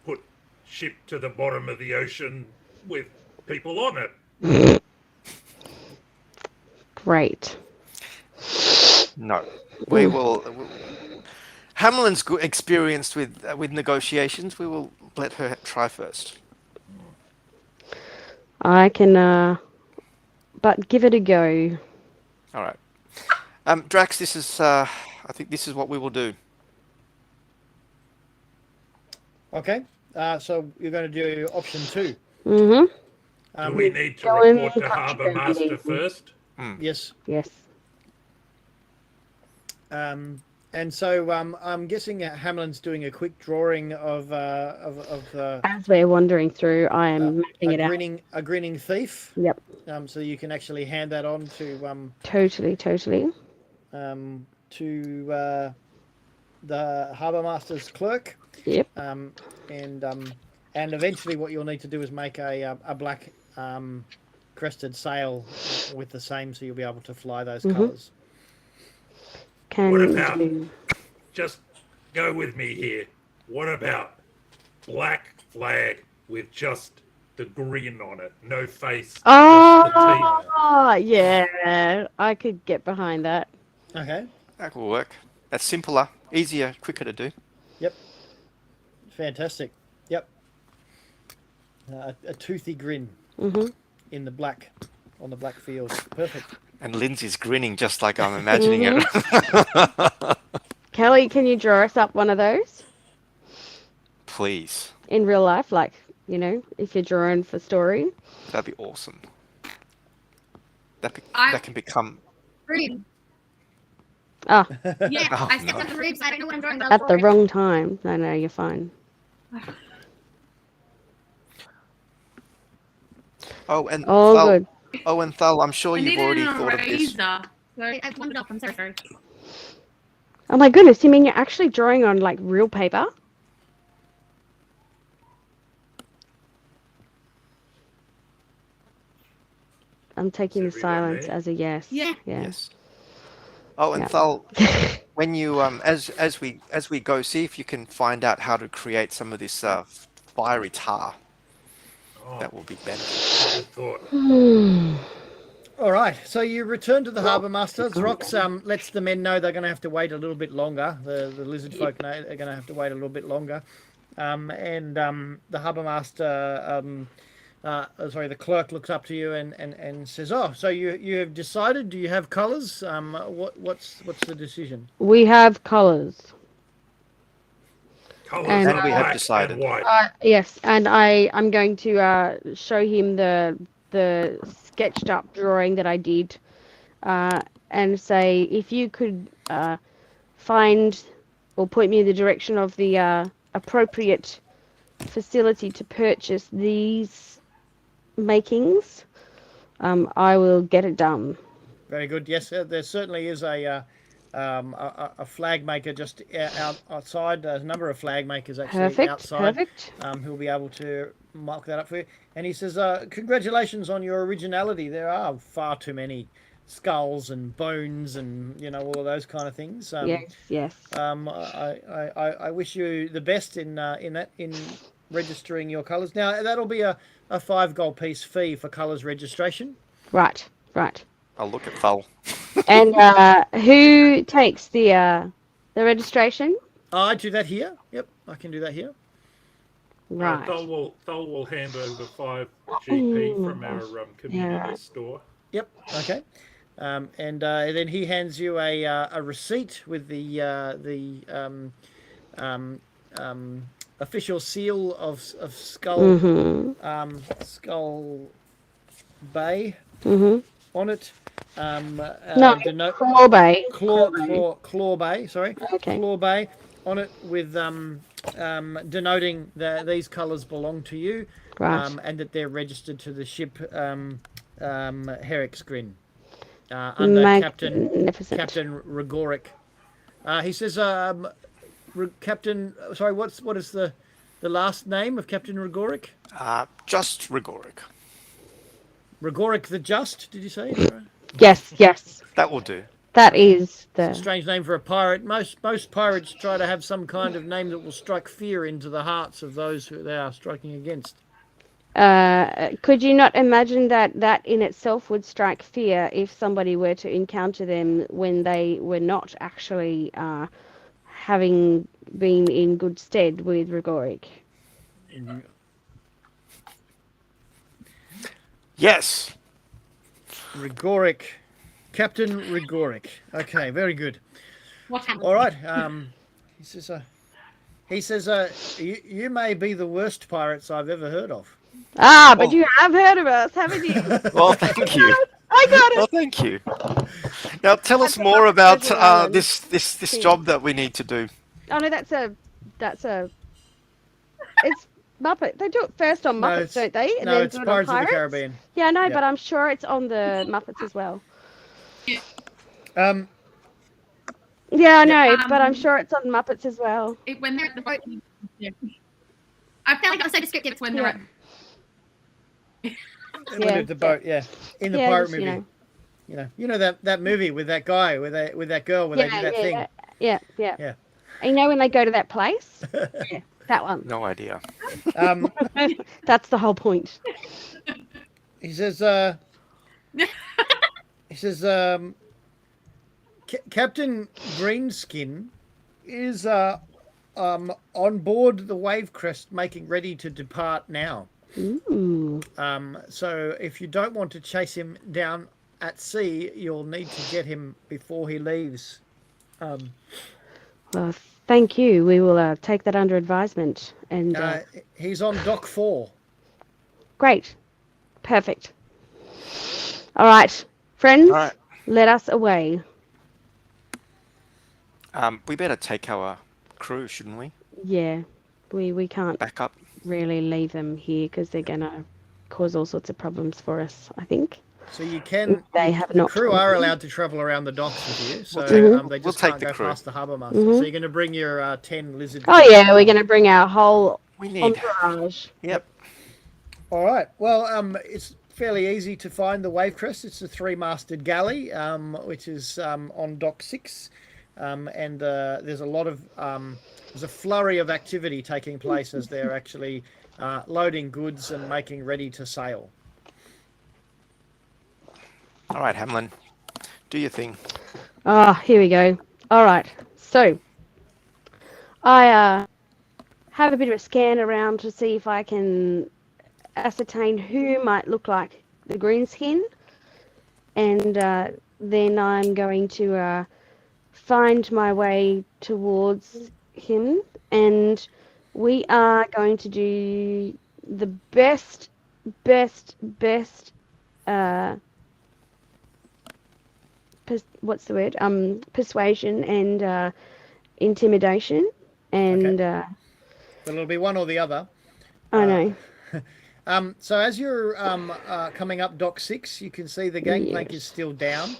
put ship to the bottom of the ocean with people on it. Great. No, we will. Hamlin's experienced with negotiations. We will let her try first. I can, but give it a go. All right. Drax, this is, I think this is what we will do. Okay. So you're going to do option 2. Mm-hmm. Do we need to go report in to Harbour country Master meeting. first? Yes. Yes. And so I'm guessing Hamlin's doing a quick drawing of As we're wandering through, I am mapping it out. a grinning thief. Yep. So you can actually hand that on to Totally. the harbour master's clerk. Yep. And eventually, what you'll need to do is make a black crested sail with the same, so you'll be able to fly those colours. What about, just go with me here, what about black flag with just the Grin on it, no face, just the teeth? Oh, yeah. I could get behind that. Okay. That will work. That's simpler, easier, quicker to do. Yep. Fantastic. Yep. A toothy grin in the black, on the black field. Perfect. And Lindsay's grinning just like I'm imagining it. Kelly, can you draw us up one of those? Please. In real life, like, if you're drawing for story. That'd be awesome. That can become... Rude. Oh, Yeah, Oh, I stepped no. on the ribs. I don't know what I'm drawing. at the wrong time. No, you're fine. Oh, and All Thul, good. Oh, and Thul, I'm sure I you've needed already an thought of this. eraser. Sorry, I've wandered off. I'm so sorry. Oh my goodness, you mean you're actually drawing on, like, real paper? I'm taking the Is everyone silence there? as a yes. Yeah. Yes. Oh, and Yeah. Thul, when you as we go, see if you can find out how to create some of this fiery tar. Oh, That will be beneficial. good thought. All right. So you return to the harbour master. Zrox lets the men know they're going to have to wait a little bit longer. The lizard folk know they're going to have to wait a little bit longer. The harbour master, the clerk looks up to you and says, "Oh, so you have decided? Do you have colours? What's the decision?" We have colours. Colours And- are And we have black decided. and white. Yes, and I'm going to show him the sketched up drawing that I did, and say if you could find or point me in the direction of the appropriate facility to purchase these makings, I will get it done. Very good. Yes, there certainly is a flag maker just outside. There's a number of flag makers actually outside. Perfect. Who'll be able to mark that up for you. And he says, "Congratulations on your originality. There are far too many skulls and bones and all of those kind of things. Yes. I wish you the best in registering your colours. Now that'll be a 5 gold piece fee for colours registration. Right. I'll look at Thul. And who takes the registration? I do that here. Yep, I can do that here. Right. Thul will hand over 5 GP from our community Yeah. store. Yep. Okay. And then he hands you a receipt with the official seal of Skull Mm-hmm. Skull Bay on it. No, Claw Bay. Claw Bay. Sorry, Okay. Claw Bay on it with denoting that these colours belong to you, Right. and that they're registered to the ship Heric's Grin, under Captain Rigoric. He says, Captain. Sorry, what is the last name of Captain Rigoric? Just Rigoric. Rigoric the Just, did you say? Yes. That will do. That is It's a strange name for a pirate. Most pirates try to have some kind of name that will strike fear into the hearts of those who they are striking against. Could you not imagine that in itself would strike fear if somebody were to encounter them when they were not actually having been in good stead with Rigoric? Yes. Rigoric. Captain Rigoric. Okay, very good. What happened? All right. He says, you may be the worst pirates I've ever heard of. But you have heard of us, haven't you? Well, thank you. I got it. Well, thank you. Now, tell us more about this job that we need to do. Oh no, that's a. It's Muppet. They do it first on Muppets, don't they? And then it's do it Pirates on of the Caribbean. Yeah, no, but I'm sure it's on the Muppets as well. Yeah, I know, but I'm sure it's on Muppets as well. When they're at the boat. Yeah. I felt like I was so descriptive. It's when they're at. At the boat, in the pirate movie. You know that movie with that guy, with that girl, where they do that thing. Yeah. And you know when they go to that place? Yeah, that one. No idea. That's the whole point. He says, Captain Greenskin is on board the Wave Crest, making ready to depart now. Ooh. So if you don't want to chase him down at sea, you'll need to get him before he leaves. Well, thank you. We will take that under advisement. And he's on Dock 4. Great. Perfect. All right, friends. All right. Let us away. We better take our crew, shouldn't we? Yeah, we can't back up. Really leave them here because they're gonna cause all sorts of problems for us, I think. So you can. The crew are allowed to travel around the docks with you, so they just can't go past the harbour master. So you're going to bring your 10 lizard. Oh yeah, we're going to bring our whole entourage. Yep. All right. Well, it's fairly easy to find the Wave Crest. It's a 3-masted galley, which is on Dock 6, and there's a lot of there's a flurry of activity taking place as they're actually loading goods and making ready to sail. All right, Hamlin, do your thing. Here we go. All right, so I have a bit of a scan around to see if I can ascertain who might look like the Greenskin, and then I'm going to find my way towards him, and we are going to do the best what's the word? Persuasion and intimidation, and but it'll be one or the other. I know. So as you're coming up Dock 6, you can see the gangplank is still down.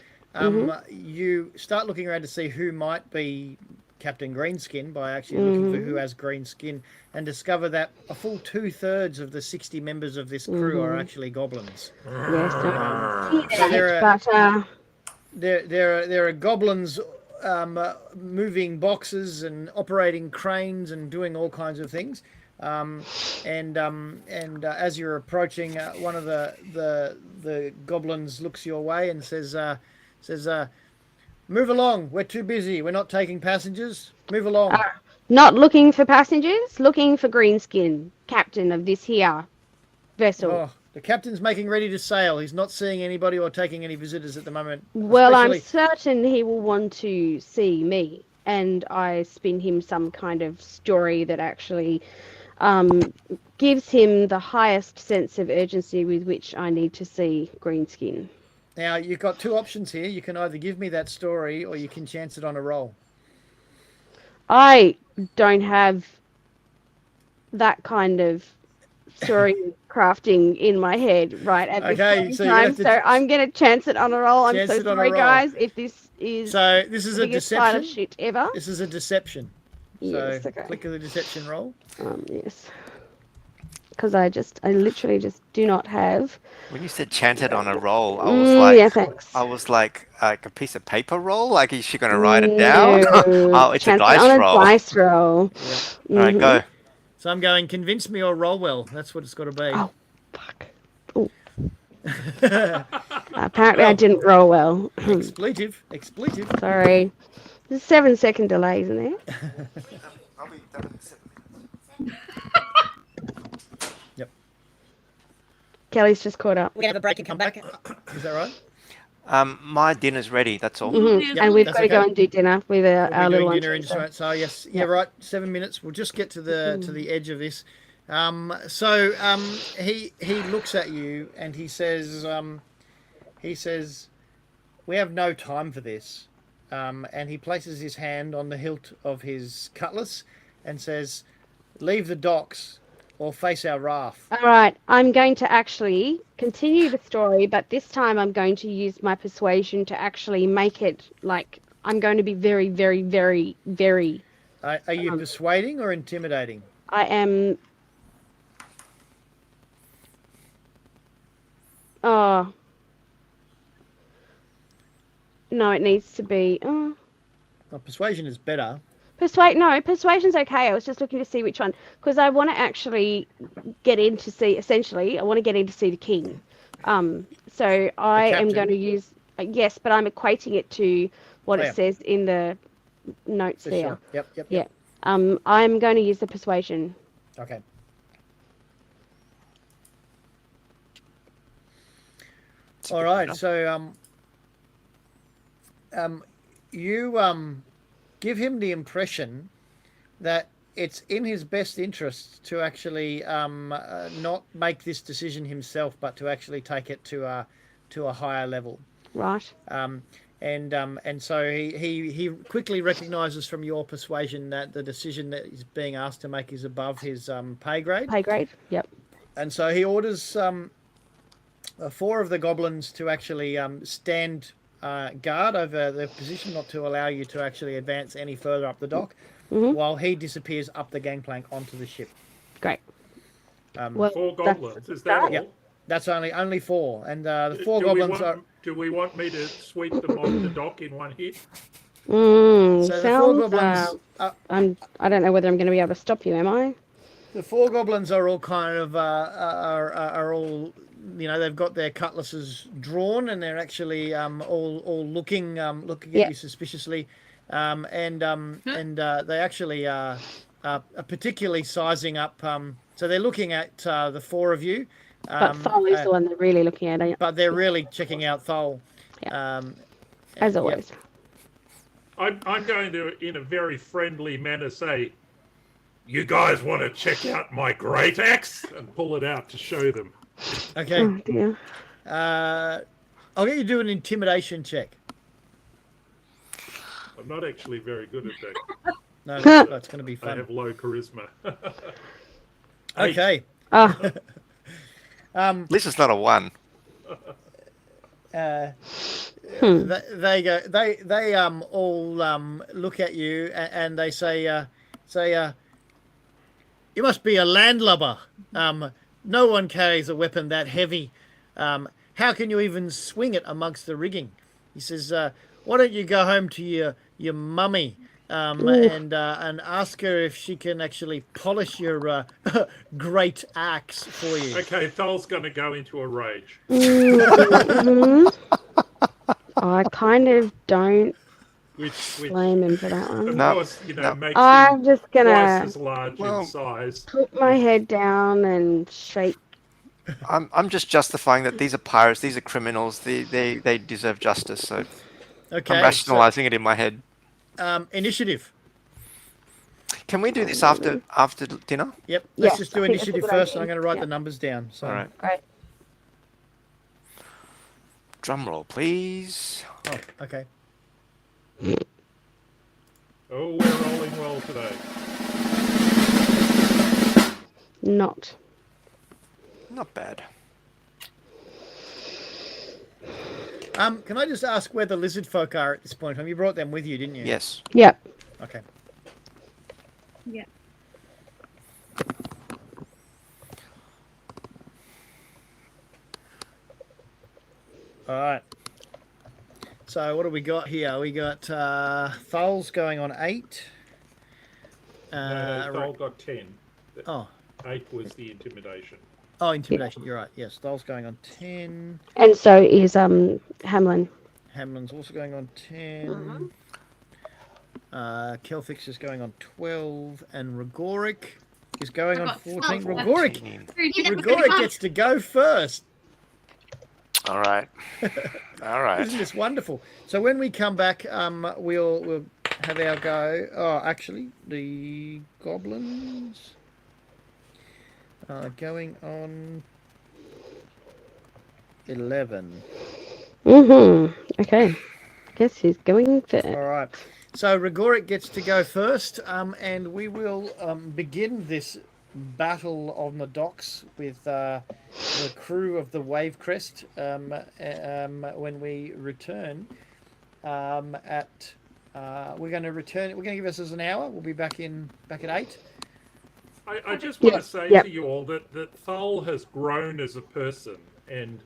You start looking around to see who might be Captain Greenskin by actually looking for who has green skin, and discover that a full 2/3 of the 60 members of this crew are actually goblins. Yes. So there are goblins moving boxes and operating cranes and doing all kinds of things. And as you're approaching, one of the goblins looks your way and says, "Move along. We're too busy. We're not taking passengers. Move along." Not looking for passengers. Looking for Greenskin, captain of this here vessel. Oh, the captain's making ready to sail. He's not seeing anybody or taking any visitors at the moment. Well, I'm certain he will want to see me, and I spin him some kind of story that actually gives him the highest sense of urgency with which I need to see Greenskin. Now, you've got two options here. You can either give me that story or you can chance it on a roll. I don't have that kind of story crafting in my head right at this point in time, so I'm going to chance it on a roll. I'm so sorry, guys, if this is this is the a biggest deception. pile of shit ever. This is a deception. Yes, So okay. click the deception roll. Yes. Because I literally just do not have. When you said chanted on a roll, I was like, yeah, thanks. I was like a piece of paper roll. Like, is she going to write it down? Oh, it's chance a dice on roll. A dice roll. All right, go. So I'm going. Convince me or roll well. That's what it's got to be. Oh, fuck. Ooh. Apparently, I didn't roll well. Expletive. Sorry. There's a 7-second delay, isn't there? I'll be done in 7 minutes. Yep. Kelly's just caught up. We're going to have a break and come back. Is that right? My dinner's ready. That's all. Mm-hmm. Yep, and we've got to go okay. and do dinner with our little lunch. So yes, yeah, right. 7 minutes. We'll just get to the edge of this. He looks at you and he says, "We have no time for this." And he places his hand on the hilt of his cutlass and says, "Leave the docks or face our wrath." All right, I'm going to actually continue the story, but this time I'm going to use my persuasion to actually make it like I'm going to be very, very, very, very. Are you persuading or intimidating? I am. Oh. No, it needs to be. Well, persuasion is better. Persuasion's okay. I was just looking to see which one, because I want to actually get in to see. Essentially, I want to get in to see the king. So I am going to use yes, but I'm equating it to what it says in the notes there. Sure. Yep. Yeah. I'm going to use the persuasion. Okay. All right. So you give him the impression that it's in his best interest to actually not make this decision himself, but to actually take it to a higher level. Right. And so he quickly recognises from your persuasion that the decision that he's being asked to make is above his pay grade. Pay grade. Yep. And so he orders 4 of the goblins to actually stand guard over the position, not to allow you to actually advance any further up the dock, while he disappears up the gangplank onto the ship. Great. 4 goblins, is that all? Yeah, that's only 4, and the 4 goblins are. Do we want me to sweep them off the dock in one hit? So the 4 goblins. I don't know whether I'm going to be able to stop you. Am I? The 4 goblins are all kind of are all. They've got their cutlasses drawn and they're actually all looking at you suspiciously, and they actually are particularly sizing up. So they're looking at the 4 of you. But Thol is the one they're really looking at. But they're really checking out Thol. Yeah. As always. I'm going to, in a very friendly manner, say, "You guys want to check out my great axe?" and pull it out to show them. Okay. Oh dear. I'll get you to do an intimidation check. I'm not actually very good at that. No, that's going to be I fun. have low charisma. Okay. At least it's not a 1. They go. They all look at you and they say, "You must be a landlubber. No one carries a weapon that heavy. How can you even swing it amongst the rigging?" He says, "Why don't you go home to your mummy and ask her if she can actually polish your great axe for you." Okay, Thol's going to go into a rage. I kind of don't Which blame him for that one. of No, course, no. makes I'm him just twice gonna as large in size. put my head down and shake. I'm just justifying that these are pirates, these are criminals, they deserve justice. So Okay. I'm rationalising it in my head. Initiative. Can we do this after dinner? Yep. Let's Yes, just I do think that's a initiative good first, idea. and I'm going to write Yeah. the numbers down. So. All right. Great. Drum roll, please. Oh, okay. Oh, we're rolling well today. Not. Not bad. Can I just ask where the lizard folk are at this point in time? You brought them with you, didn't you? Yes. Yep. Okay. Yeah. All right. So what do we got here? We got Foals going on 8. No, Thol got 10. Oh. 8 was the intimidation. Oh, intimidation. You're right. Yes, Thol's going on 10. And so is Hamlin. Hamlin's also going on 10. Kelfix is going on 12, and Rigoric is going on 14. Rigoric gets to go first. All right. All right. Isn't this wonderful? So when we come back, we'll have our go. Oh, actually, the goblins are going on 11. Okay. Guess he's going first. All right. So Rigoric gets to go first, and we will begin this battle on the docks with the crew of the Wavecrest when we return. We're going to return. We're going to give us an hour. We'll be back at 8. I just want to say to you all that Thol has grown as a person, and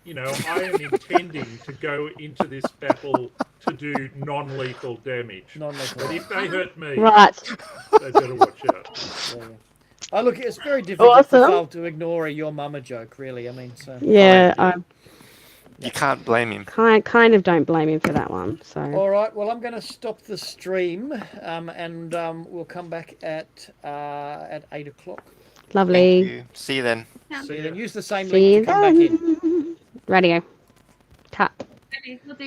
I am intending to go into this battle to do non-lethal damage. Non-lethal. But if they hurt me, Right. they better watch out. Yeah. Oh, look, it's very difficult for Thol to ignore a your mama joke, really. I mean, so. Yeah, You can't blame him. kind of don't blame him for that one. So. All right. Well, I'm going to stop the stream, and we'll come back at 8 o'clock. Lovely. Thank you. See you then. So you then use the same See link you to come back in. then. Radio. Tap. Okay, we'll do